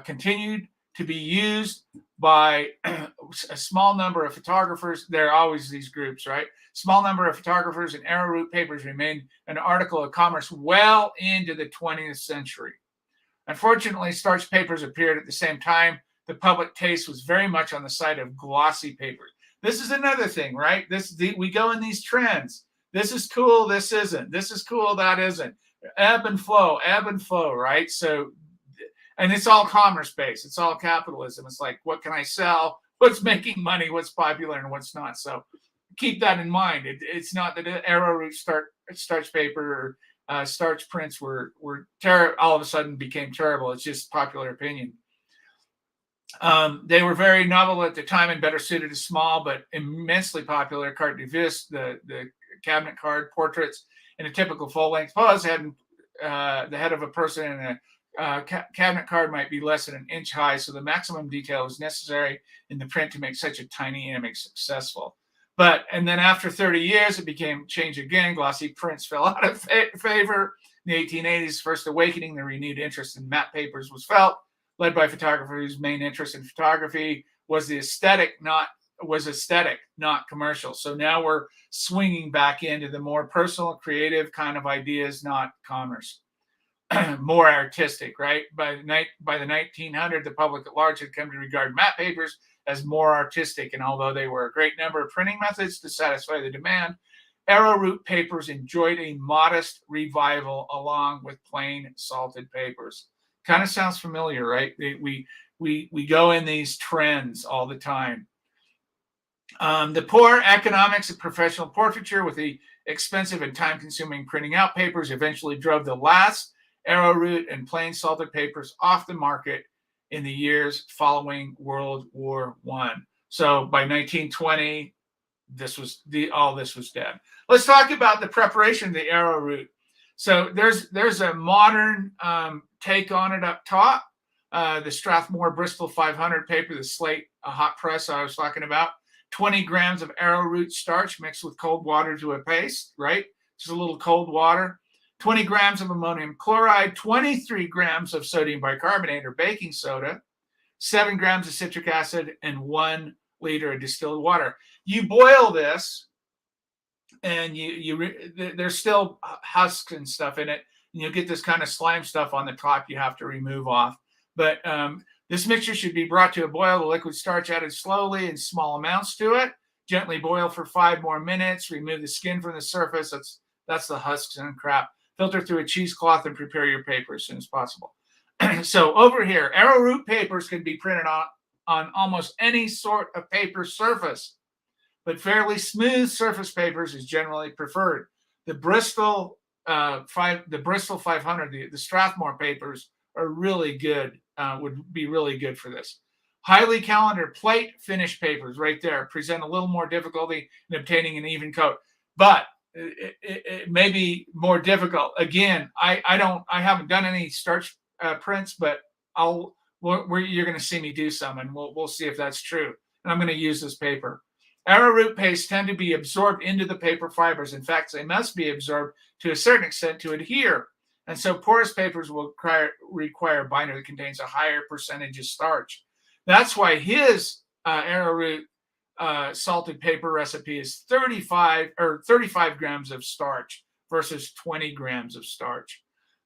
S1: continued to be used by a small number of photographers. There are always these groups, right? Small number of photographers, and Arrowroot Papers remained an article of commerce well into the 20th century. Unfortunately, starch papers appeared at the same time. The public taste was very much on the side of glossy papers. This is another thing, right? We go in these trends. This is cool, this isn't. This is cool, that isn't. Ebb and flow, right? So, and it's all commerce-based. It's all capitalism. It's like, what can I sell? What's making money? What's popular and what's not? So keep that in mind. It's not that Arrowroot starch paper or starch prints were all of a sudden became terrible. It's just popular opinion. They were very novel at the time and better suited to small but immensely popular carte de vis, the cabinet card portraits in a typical full-length pose had the head of a person, and a cabinet card might be less than an inch high, so the maximum detail is necessary in the print to make such a tiny image successful. And then after 30 years, it became changed again. Glossy prints fell out of favor. In the 1880s, first awakening, the renewed interest in matte papers was felt, led by photographers whose main interest in photography was aesthetic, not commercial. So now we're swinging back into the more personal, creative kind of ideas, not commerce. More artistic, right? By the 1900s, the public at large had come to regard matte papers as more artistic, and although they were a great number of printing methods to satisfy the demand, Arrowroot papers enjoyed a modest revival along with plain salted papers. Kind of sounds familiar, right? We go in these trends all the time. The poor economics of professional portraiture with the expensive and time-consuming printing out papers eventually drove the last Arrowroot and plain salted papers off the market in the years following World War I. So by 1920, all this was dead. Let's talk about the preparation of the Arrowroot. So there's a modern take on it up top. The Strathmore Bristol 500 paper, the slate hot press I was talking about. 20 grams of Arrowroot starch mixed with cold water to a paste, right? Just a little cold water. 20 grams of ammonium chloride, 23 grams of sodium bicarbonate or baking soda, 7 grams of citric acid, and 1 liter of distilled water. You boil this, and there's still husks and stuff in it, and you'll get this kind of slime stuff on the top you have to remove off. But this mixture should be brought to a boil. The liquid starch added slowly in small amounts to it. Gently boil for 5 more minutes. Remove the skin from the surface. That's the husks and crap. Filter through a cheesecloth and prepare your paper as soon as possible. So over here, Arrowroot papers can be printed on almost any sort of paper surface, but fairly smooth surface papers is generally preferred. The Bristol 500, the Strathmore papers are really good. Would be really good for this. Highly calendared plate finish papers right there present a little more difficulty in obtaining an even coat, but it may be more difficult. Again, I haven't done any starch prints, but you're going to see me do some, and we'll see if that's true. And I'm going to use this paper. Arrowroot pastes tend to be absorbed into the paper fibers. In fact, they must be absorbed to a certain extent to adhere. And so porous papers will require a binder that contains a higher percentage of starch. That's why his Arrowroot salted paper recipe is 35 grams of starch versus 20 grams of starch.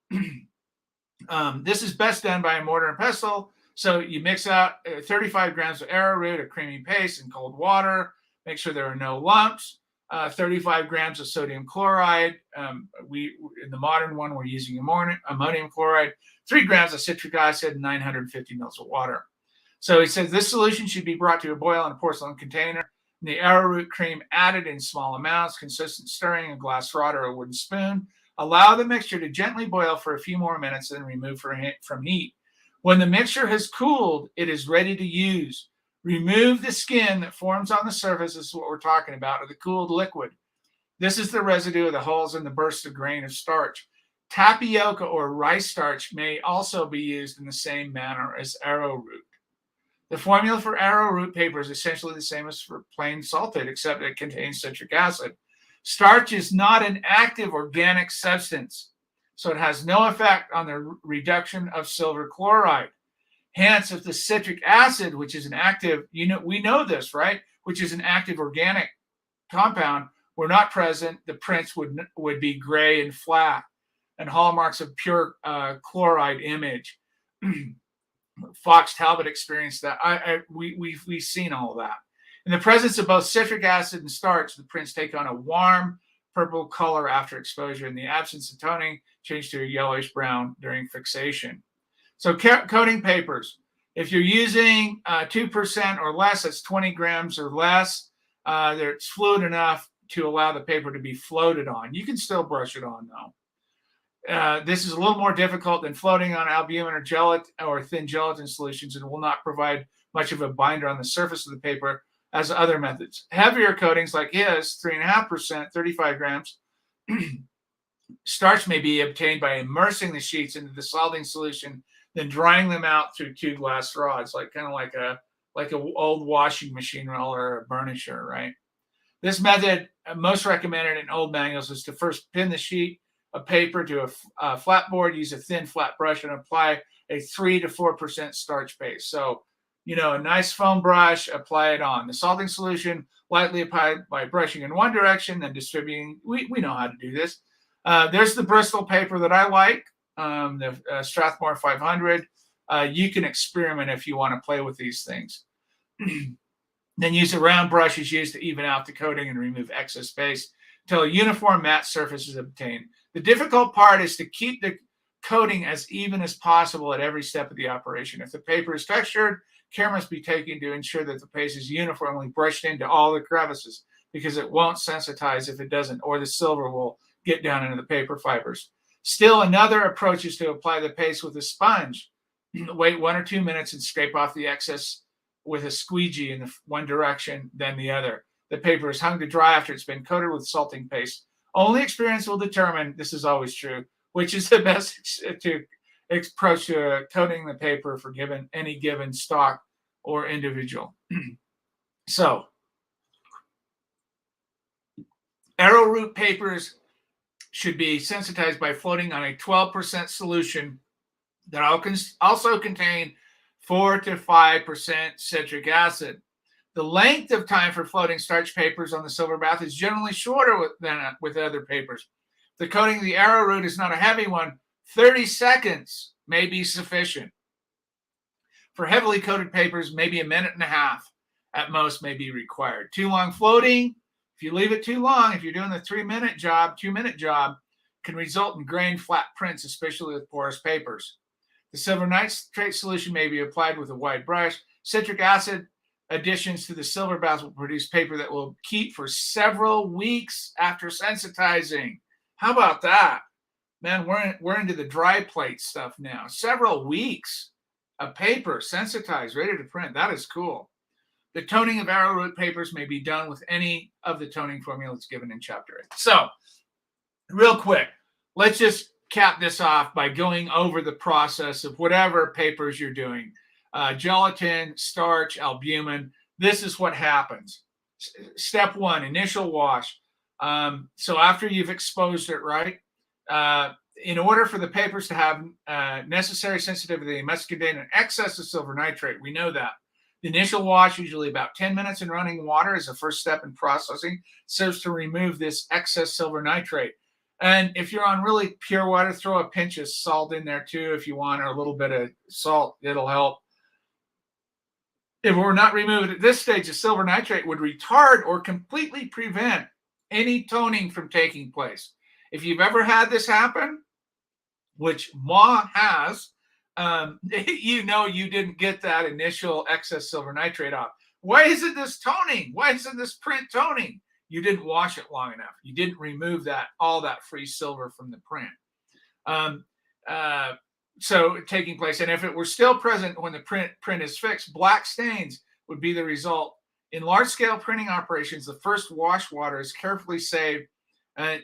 S1: This is best done by a mortar and pestle. So you mix out 35 grams of Arrowroot, a creamy paste, in cold water. Make sure there are no lumps. 35 grams of sodium chloride. In the modern one, we're using ammonium chloride. 3 grams of citric acid, and 950 mils of water. So he says this solution should be brought to a boil in a porcelain container. And the Arrowroot cream added in small amounts, consistent stirring, a glass rod or a wooden spoon. Allow the mixture to gently boil for a few more minutes, then remove from heat. When the mixture has cooled, it is ready to use. Remove the skin that forms on the surface. This is what we're talking about, of the cooled liquid. This is the residue of the hulls and the bursts of grain of starch. Tapioca or rice starch may also be used in the same manner as Arrowroot. The formula for Arrowroot paper is essentially the same as for plain salted, except it contains citric acid. Starch is not an active organic substance, so it has no effect on the reduction of silver chloride. Hence, if the citric acid, which is an active, we know this, right? Which is an active organic compound, were not present, the prints would be gray and flat, and hallmarks of pure chloride image. Fox Talbot experienced that. We've seen all that. In the presence of both citric acid and starch, the prints take on a warm purple color after exposure. In the absence of toning, change to a yellowish brown during fixation. So coating papers, if you're using 2% or less, that's 20 grams or less, it's fluid enough to allow the paper to be floated on. You can still brush it on though. This is a little more difficult than floating on albumin or thin gelatin solutions, and will not provide much of a binder on the surface of the paper as other methods. Heavier coatings like his, 3.5%, 35 grams, starch may be obtained by immersing the sheets into the dissolving solution, then drying them out through 2 glass rods, like an old washing machine roller or a burnisher, right? This method, most recommended in old manuals, is to first pin the sheet of paper to a flat board, use a thin flat brush, and apply a 3 to 4% starch base. So, a nice foam brush, apply it on. The salting solution, lightly applied by brushing in one direction, then distributing. We know how to do this. There's the Bristol paper that I like, the Strathmore 500. You can experiment if you want to play with these things. Then use a round brush is used to even out the coating and remove excess space until a uniform matte surface is obtained. The difficult part is to keep the coating as even as possible at every step of the operation. If the paper is textured, care must be taken to ensure that the paste is uniformly brushed into all the crevices, because it won't sensitize if it doesn't, or the silver will get down into the paper fibers. Still, another approach is to apply the paste with a sponge. Wait 1 or 2 minutes and scrape off the excess with a squeegee in one direction, then the other. The paper is hung to dry after it's been coated with salting paste. Only experience will determine, this is always true, which is the best approach to coating the paper for any given stock or individual. So, Arrowroot papers should be sensitized by floating on a 12% solution that also contain 4 to 5% citric acid. The length of time for floating starch papers on the silver bath is generally shorter than with other papers. If the coating of the arrowroot is not a heavy one, 30 seconds may be sufficient. For heavily coated papers, maybe a minute and a half at most may be required. Too long floating, if you leave it too long, if you're doing the 3-minute job, 2-minute job, can result in grained flat prints, especially with porous papers. The silver nitrate solution may be applied with a wide brush. Citric acid additions to the silver bath will produce paper that will keep for several weeks after sensitizing. How about that? Man, we're into the dry plate stuff now. Several weeks of paper sensitized, ready to print. That is cool. The toning of arrowroot papers may be done with any of the toning formulas given in Chapter 8. So, real quick, let's just cap this off by going over the process of whatever papers you're doing. Gelatin, starch, albumin. This is what happens. Step 1, initial wash. So after you've exposed it, right, in order for the papers to have necessary sensitivity, they must contain an excess of silver nitrate. We know that. The initial wash, usually about 10 minutes in running water, is the first step in processing, serves to remove this excess silver nitrate. And if you're on really pure water, throw a pinch of salt in there too if you want, or a little bit of salt. It'll help. If it were not removed at this stage, the silver nitrate would retard or completely prevent any toning from taking place. If you've ever had this happen, which Ma has, you didn't get that initial excess silver nitrate off. Why isn't this toning? Why isn't this print toning? You didn't wash it long enough. You didn't remove all that free silver from the print. So taking place, and if it were still present when the print is fixed, black stains would be the result. In large-scale printing operations, the first wash water is carefully saved, and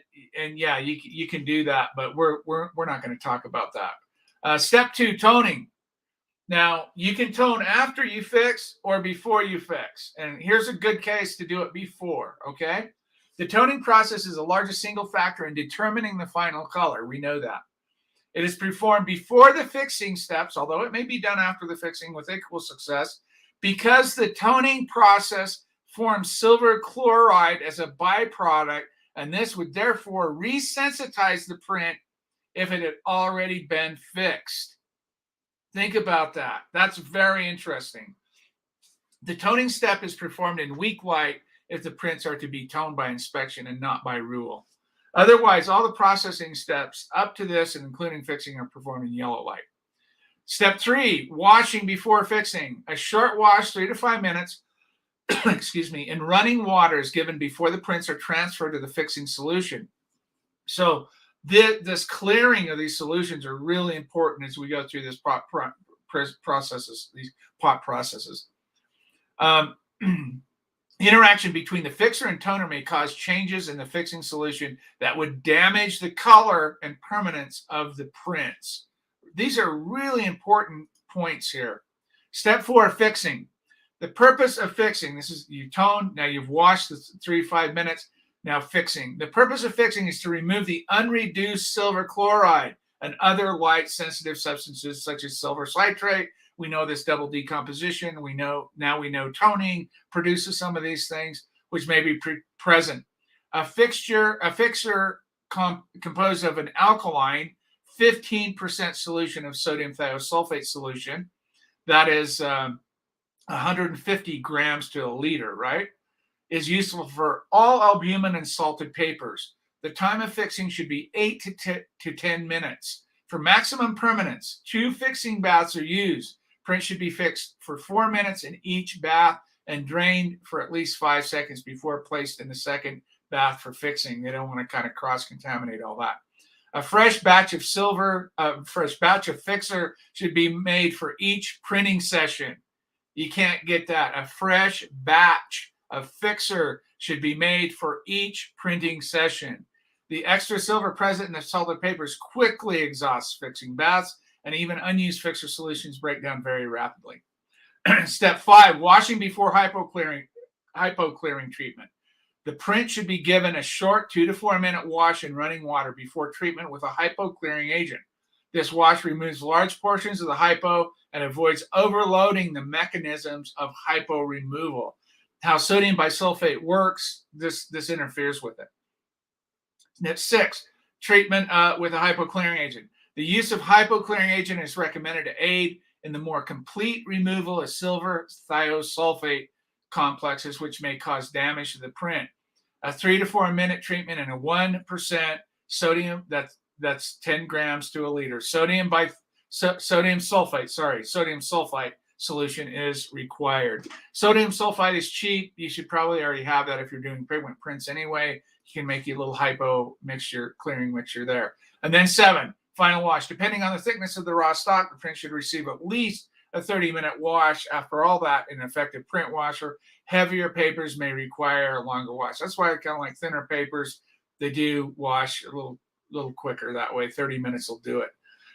S1: yeah, you can do that, but we're not going to talk about that. Step 2, toning. Now, you can tone after you fix or before you fix, and here's a good case to do it before. Okay, the toning process is the largest single factor in determining the final color. We know that. It is performed before the fixing steps, although it may be done after the fixing with equal success, because the toning process forms silver chloride as a byproduct, and this would therefore resensitize the print if it had already been fixed. Think about that. That's very interesting. The toning step is performed in weak light if the prints are to be toned by inspection and not by rule. Otherwise, all the processing steps up to this and including fixing are performed in yellow light. Step 3, washing before fixing. A short wash, 3 to 5 minutes, excuse me, in running water is given before the prints are transferred to the fixing solution. So this clearing of these solutions are really important as we go through this processes, these P.O.P processes. Interaction between the fixer and toner may cause changes in the fixing solution that would damage the color and permanence of the prints. These are really important points here. Step 4, fixing. The purpose of fixing, this is you tone, now you've washed the 3 to 5 minutes, now fixing. The purpose of fixing is to remove the unreduced silver chloride and other light sensitive substances such as silver citrate. We know this double decomposition. Now we know toning produces some of these things, which may be present. A fixer composed of an alkaline, 15% solution of sodium thiosulfate solution, that is 150 grams to a liter, right, is useful for all albumin and salted papers. The time of fixing should be 8 to 10 minutes. For maximum permanence, 2 fixing baths are used. Print should be fixed for 4 minutes in each bath and drained for at least 5 seconds before placed in the second bath for fixing. They don't want to kind of cross-contaminate all that. A fresh batch of fixer should be made for each printing session. You can't get that. A fresh batch of fixer should be made for each printing session. The extra silver present in the salted papers quickly exhausts fixing baths, and even unused fixer solutions break down very rapidly. Step 5, washing before hypoclearing treatment. The print should be given a short 2 to 4 minute wash in running water before treatment with a hypoclearing agent. This wash removes large portions of the hypo and avoids overloading the mechanisms of hypo removal. How sodium bisulfate works, this interferes with it. Step 6, treatment with a hypoclearing agent. The use of hypoclearing agent is recommended to aid in the more complete removal of silver thiosulfate complexes, which may cause damage to the print. A 3 to 4 minute treatment in a 1% sodium, that's 10 grams to a liter. Sodium sulfite solution is required. Sodium sulfite is cheap. You should probably already have that if you're doing pigment prints anyway. You can make you a little hypo mixture, clearing mixture there. And then 7, final wash. Depending on the thickness of the raw stock, the print should receive at least a 30-minute wash. After all that, an effective print washer. Heavier papers may require a longer wash. That's why I kind of like thinner papers. They do wash a little quicker that way. 30 minutes will do it.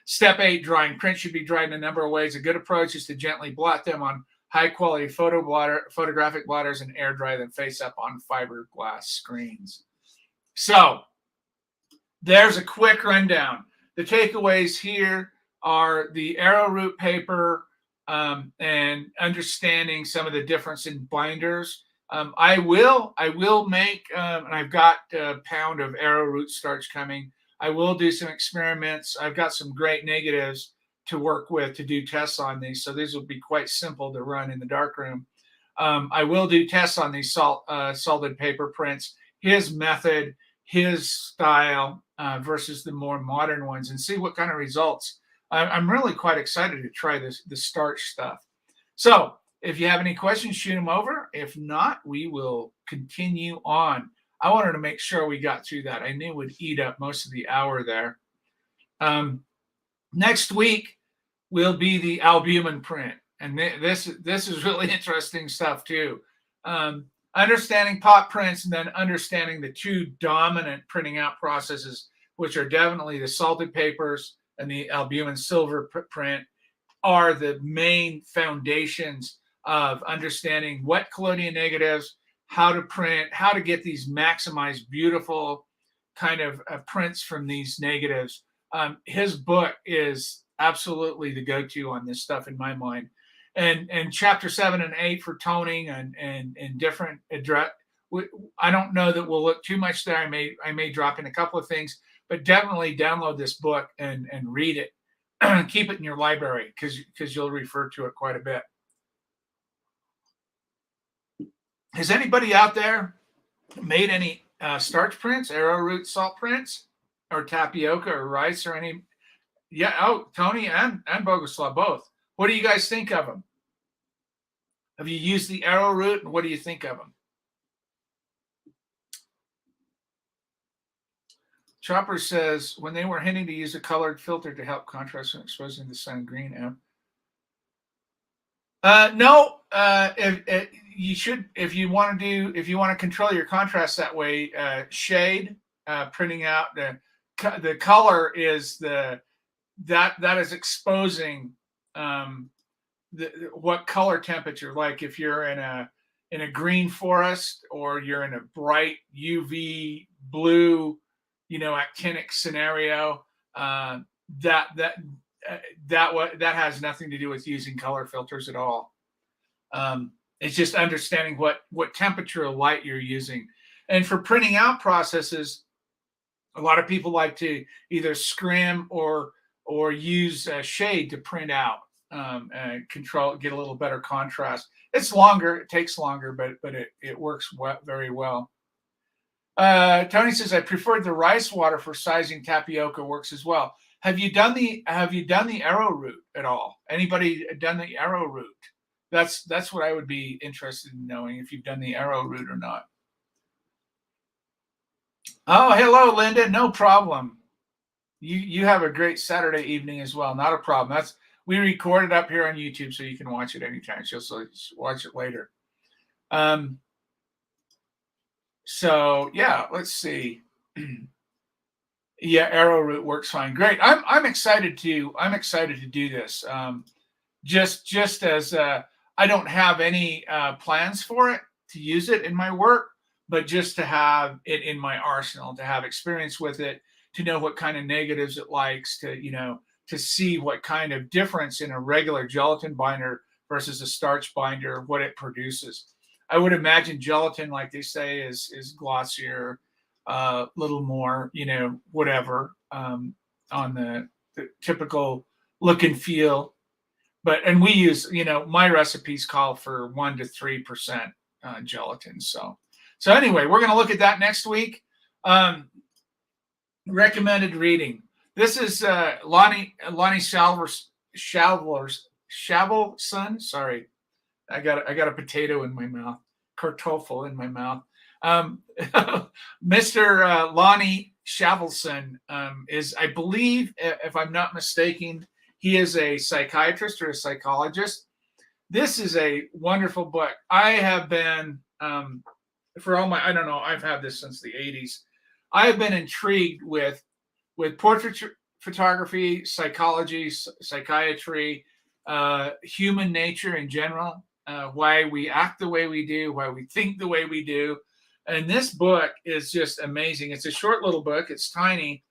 S1: Step 8, drying. Print should be dried in a number of ways. A good approach is to gently blot them on high-quality photographic blotters and air dry them face up on fiberglass screens. So there's a quick rundown. The takeaways here are the Arrowroot paper and understanding some of the difference in binders. I will make, and I've got a pound of Arrowroot starch coming. I will do some experiments. I've got some great negatives to work with to do tests on these. So these will be quite simple to run in the darkroom. I will do tests on these salted paper prints, his method, his style versus the more modern ones, and see what kind of results. I'm really quite excited to try the starch stuff. So if you have any questions, shoot them over. If not, we will continue on. I wanted to make sure we got through that. I knew it would eat up most of the hour there. Next week will be the albumin print. And this is really interesting stuff too. Understanding P.O.P prints and then understanding the 2 dominant printing out processes, which are definitely the salted papers and the albumin silver print, are the main foundations of understanding what collodion negatives, how to print, how to get these maximized, beautiful kind of prints from these negatives. His book is absolutely the go-to on this stuff in my mind. And chapter 7 and 8 for toning and different address. I don't know that we'll look too much there. I may drop in a couple of things, but definitely download this book and read it. Keep it in your library because you'll refer to it quite a bit. Has anybody out there made any starch prints, arrowroot salt prints, or tapioca or rice or any? Yeah. Oh, Tony and Boguslav both. What do you guys think of them? Have you used the arrowroot, and what do you think of them? Chopper says, when they were hinting to use a colored filter to help contrast when exposing the sun green. No, you should, if you want to control your contrast that way, shade, printing out the color is that is exposing what color temperature. Like if you're in a green forest or you're in a bright UV blue, actinic scenario, that has nothing to do with using color filters at all. It's just understanding what temperature of light you're using. And for printing out processes, a lot of people like to either scrim or use shade to print out, get a little better contrast. It's longer, it takes longer, but it works very well. Tony says, I preferred the rice water for sizing tapioca, works as well. Have you done the arrowroot at all? Anybody done the arrowroot? That's what I would be interested in knowing, if you've done the arrowroot or not. Oh, hello, Linda. No problem. You have a great Saturday evening as well. Not a problem. We record it up here on YouTube, so you can watch it anytime. So watch it later. So yeah, let's see. Yeah, arrowroot works fine. Great. I'm excited to do this. Just as I don't have any plans for it to use it in my work, but just to have it in my arsenal, to have experience with it, to know what kind of negatives it likes, to see what kind of difference in a regular gelatin binder versus a starch binder, what it produces. I would imagine gelatin, like they say, is glossier, a little more, whatever, on the typical look and feel. And we use, my recipes call for 1 to 3% gelatin. So anyway, we're going to look at that next week. Recommended reading. This is Lonnie Shavelson. Sorry, I got a potato in my mouth, kartoffel in my mouth. Mr. Lonnie Shavelson is, I believe, if I'm not mistaken, he is a psychiatrist or a psychologist. This is a wonderful book. I have been, I've had this since the 80s. I have been intrigued with portrait photography, psychology, psychiatry, human nature in general, why we act the way we do, why we think the way we do. And this book is just amazing. It's a short little book. It's tiny,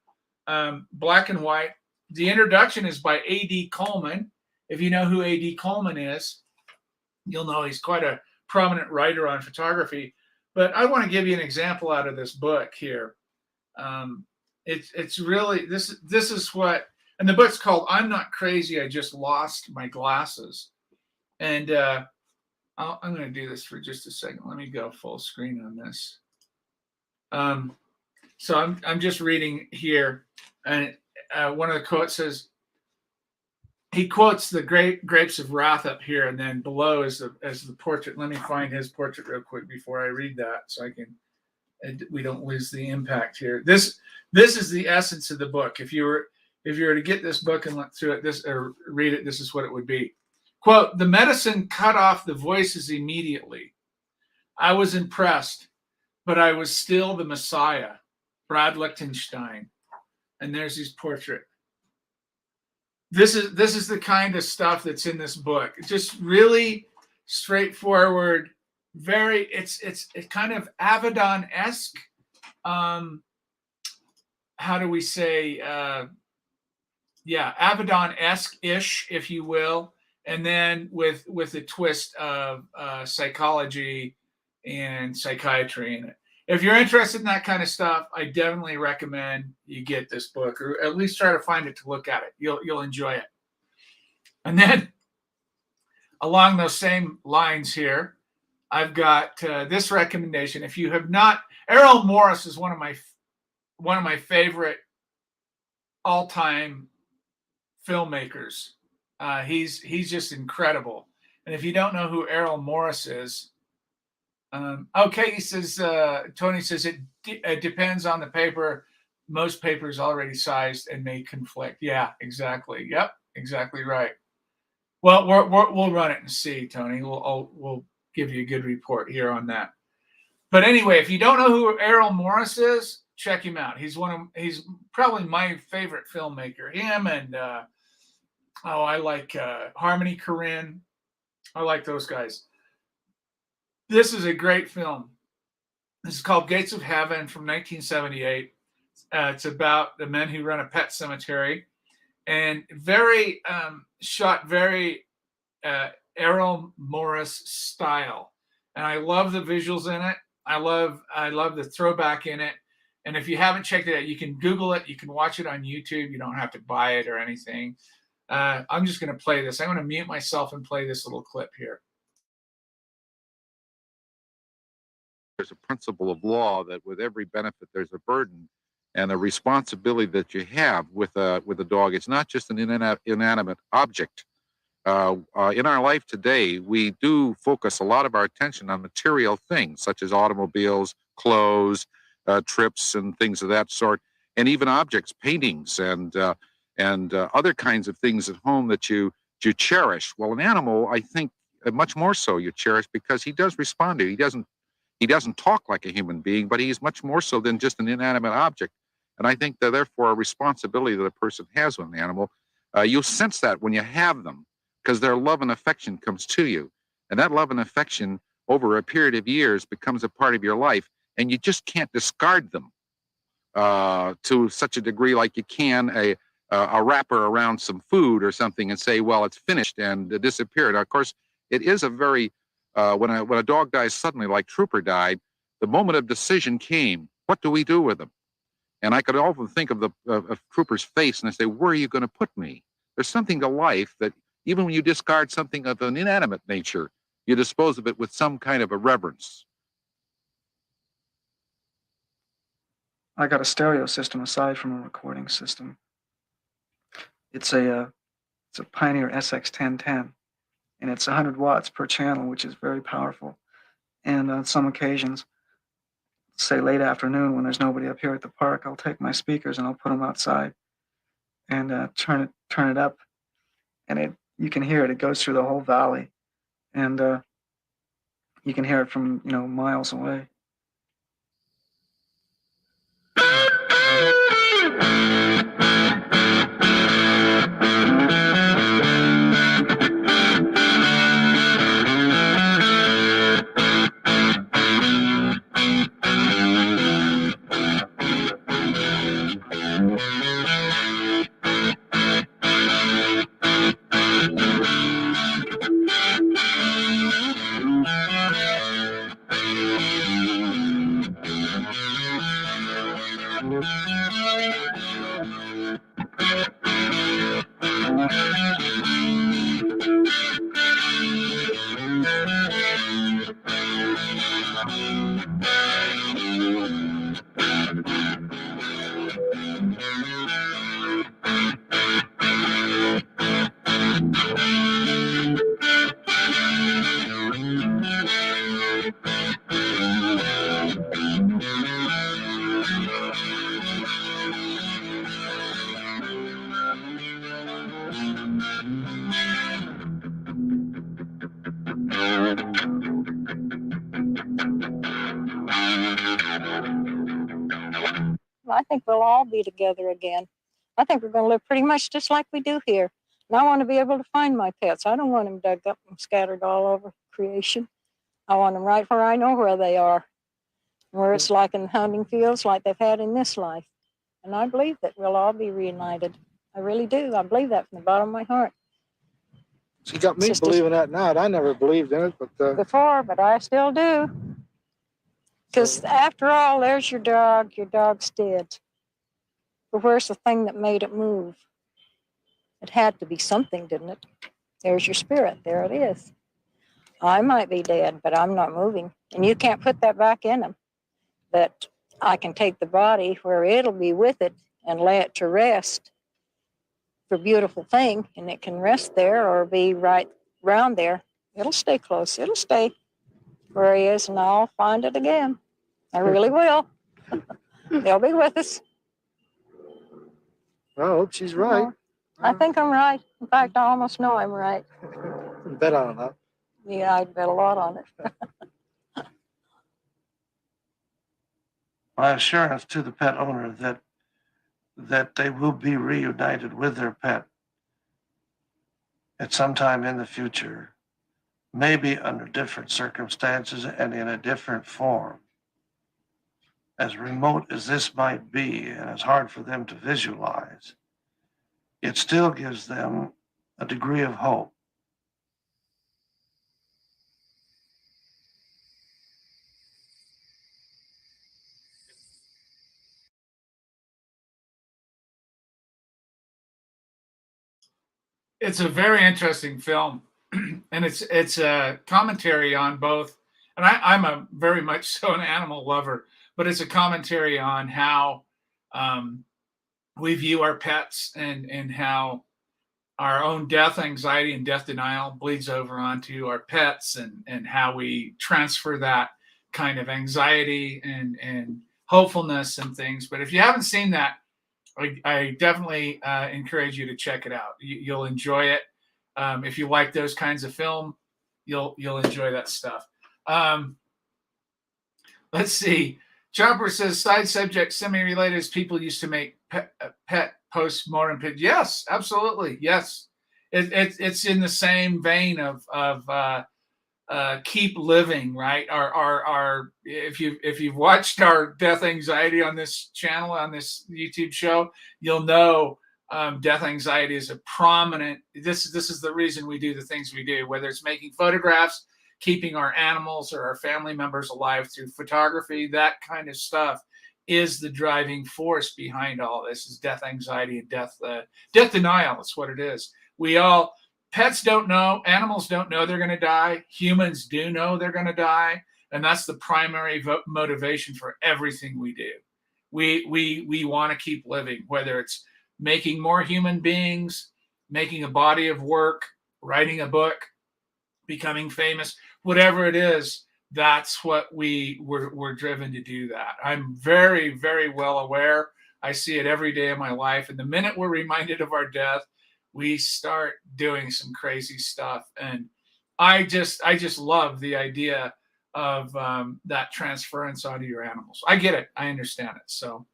S1: black and white. The introduction is by A.D. Coleman. If you know who A.D. Coleman is, you'll know he's quite a prominent writer on photography. But I want to give you an example out of this book here. It's really, this is what, and the book's called I'm Not Crazy, I Just Lost My Glasses. And I'm going to do this for just a second. Let me go full screen on this. So I'm just reading here, and one of the quotes says, he quotes the grapes of wrath up here, and then below is the portrait. Let me find his portrait real quick before I read that, so we don't lose the impact here. This is the essence of the book. If you were to get this book and look through it, or read it, this is what it would be. Quote, the medicine cut off the voices immediately. I was impressed, but I was still the Messiah, Brad Lichtenstein. And there's his portrait. This is the kind of stuff that's in this book. It's just really straightforward. It's kind of Avedon-esque. How do we say? yeah, Avedon-esque-ish, if you will, and then with a twist of psychology and psychiatry in it. If you're interested in that kind of stuff, I definitely recommend you get this book, or at least try to find it to look at it. You'll enjoy it. And then along those same lines here, I've got this recommendation. If you have not, Errol Morris is one of my favorite all-time filmmakers. He's just incredible. And if you don't know who Errol Morris is, okay, he says, Tony says it depends on the paper. Most papers already sized and may conflict. Yeah, exactly. Yep, exactly right. Well, we'll run it and see, Tony. We'll give you a good report here on that. But anyway, if you don't know who Errol Morris is, check him out. He's probably my favorite filmmaker. Him and I like Harmony Korine. I like those guys. This is a great film. This is called Gates of Heaven from 1978. It's about the men who run a pet cemetery, and shot very Errol Morris style. And I love the visuals in it. I love the throwback in it. And if you haven't checked it out, you can Google it. You can watch it on YouTube. You don't have to buy it or anything. I'm just going to play this. I'm going to mute myself and play this little clip here.
S2: There's a principle of law that with every benefit, there's a burden and a responsibility that you have with a dog. It's not just an inanimate object. In our life today, we do focus a lot of our attention on material things, such as automobiles, clothes, trips, and things of that sort, and even objects, paintings, and other kinds of things at home that you cherish. Well, an animal, I think, much more so you cherish because he does respond to you. He doesn't talk like a human being, but he's much more so than just an inanimate object. And I think that therefore a responsibility that a person has with an animal, you'll sense that when you have them, because their love and affection comes to you. And that love and affection over a period of years becomes a part of your life, and you just can't discard them to such a degree like you can a wrapper around some food or something and say, well, it's finished and disappeared. Of course, it is a very, when a dog dies suddenly, like Trooper died, the moment of decision came. What do we do with him? And I could often think of Trooper's face and I say, where are you going to put me? There's something to life that even when you discard something of an inanimate nature, you dispose of it with some kind of a reverence.
S3: I got a stereo system aside from a recording system. It's a Pioneer SX1010, and it's 100 watts per channel, which is very powerful. And on some occasions, say late afternoon when there's nobody up here at the park, I'll take my speakers and I'll put them outside and turn it up, and you can hear it. It goes through the whole valley, and you can hear it from miles away.
S4: I think we'll all be together again. I think we're going to live pretty much just like we do here. And I want to be able to find my pets. I don't want them dug up and scattered all over creation. I want them right where I know where they are, where it's like in hunting fields like they've had in this life. And I believe that we'll all be reunited. I really do. I believe that from the bottom of my heart.
S5: She got me
S4: Sister-
S5: believing that now. I never believed in it, but
S4: Before, but I still do. Because after all, there's your dog. Your dog's dead. But where's the thing that made it move? It had to be something, didn't it? There's your spirit. There it is. I might be dead, but I'm not moving. And you can't put that back in them. But I can take the body where it'll be with it and lay it to rest for a beautiful thing. And it can rest there or be right around there. It'll stay close. It'll stay where he is, and I'll find it again. I really will. They'll be with us.
S5: I hope she's right.
S4: I think I'm right. In fact, I almost know I'm right.
S5: Bet on that.
S4: Yeah, I'd bet a lot on it.
S6: My assurance to the pet owner that they will be reunited with their pet at some time in the future, maybe under different circumstances and in a different form. As remote as this might be, and as hard for them to visualize, it still gives them a degree of hope.
S1: It's a very interesting film, and it's a commentary on both. And I'm a very much so an animal lover, but it's a commentary on how we view our pets and how our own death anxiety and death denial bleeds over onto our pets, and how we transfer that kind of anxiety and hopefulness and things. But if you haven't seen that, I definitely encourage you to check it out. You'll enjoy it. If you like those kinds of film, you'll enjoy that stuff. Let's see. Chopper says, side subject, semi-related as people used to make pet post-mortem pictures. Yes, absolutely. Yes. It's in the same vein of keep living, right? Our if you've watched our death anxiety on this channel, on this YouTube show, you'll know death anxiety is a prominent. This is the reason we do the things we do, whether it's making photographs, keeping our animals or our family members alive through photography. That kind of stuff is the driving force behind all this. Is death anxiety and death denial. That's what it is. Pets don't know, animals don't know they're going to die. Humans do know they're going to die. And that's the primary motivation for everything we do. We want to keep living, whether it's making more human beings, making a body of work, writing a book, becoming famous, whatever it is, that's what we're driven to do that. I'm very, very well aware. I see it every day of my life. And the minute we're reminded of our death, we start doing some crazy stuff. And I just love the idea of that transference onto your animals. I get it. I understand it. So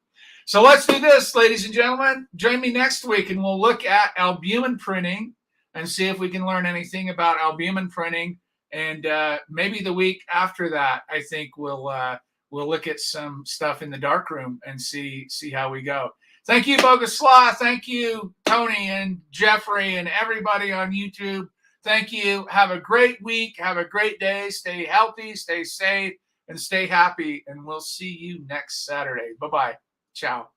S1: let's do this, ladies and gentlemen. Join me next week and we'll look at albumin printing and see if we can learn anything about albumin printing. And maybe the week after that, I think we'll look at some stuff in the darkroom and see how we go. Thank you, Bogus Slaw. Thank you, Tony and Jeffrey and everybody on YouTube. Thank you. Have a great week. Have a great day. Stay healthy, stay safe, and stay happy. And we'll see you next Saturday. Bye-bye. Ciao.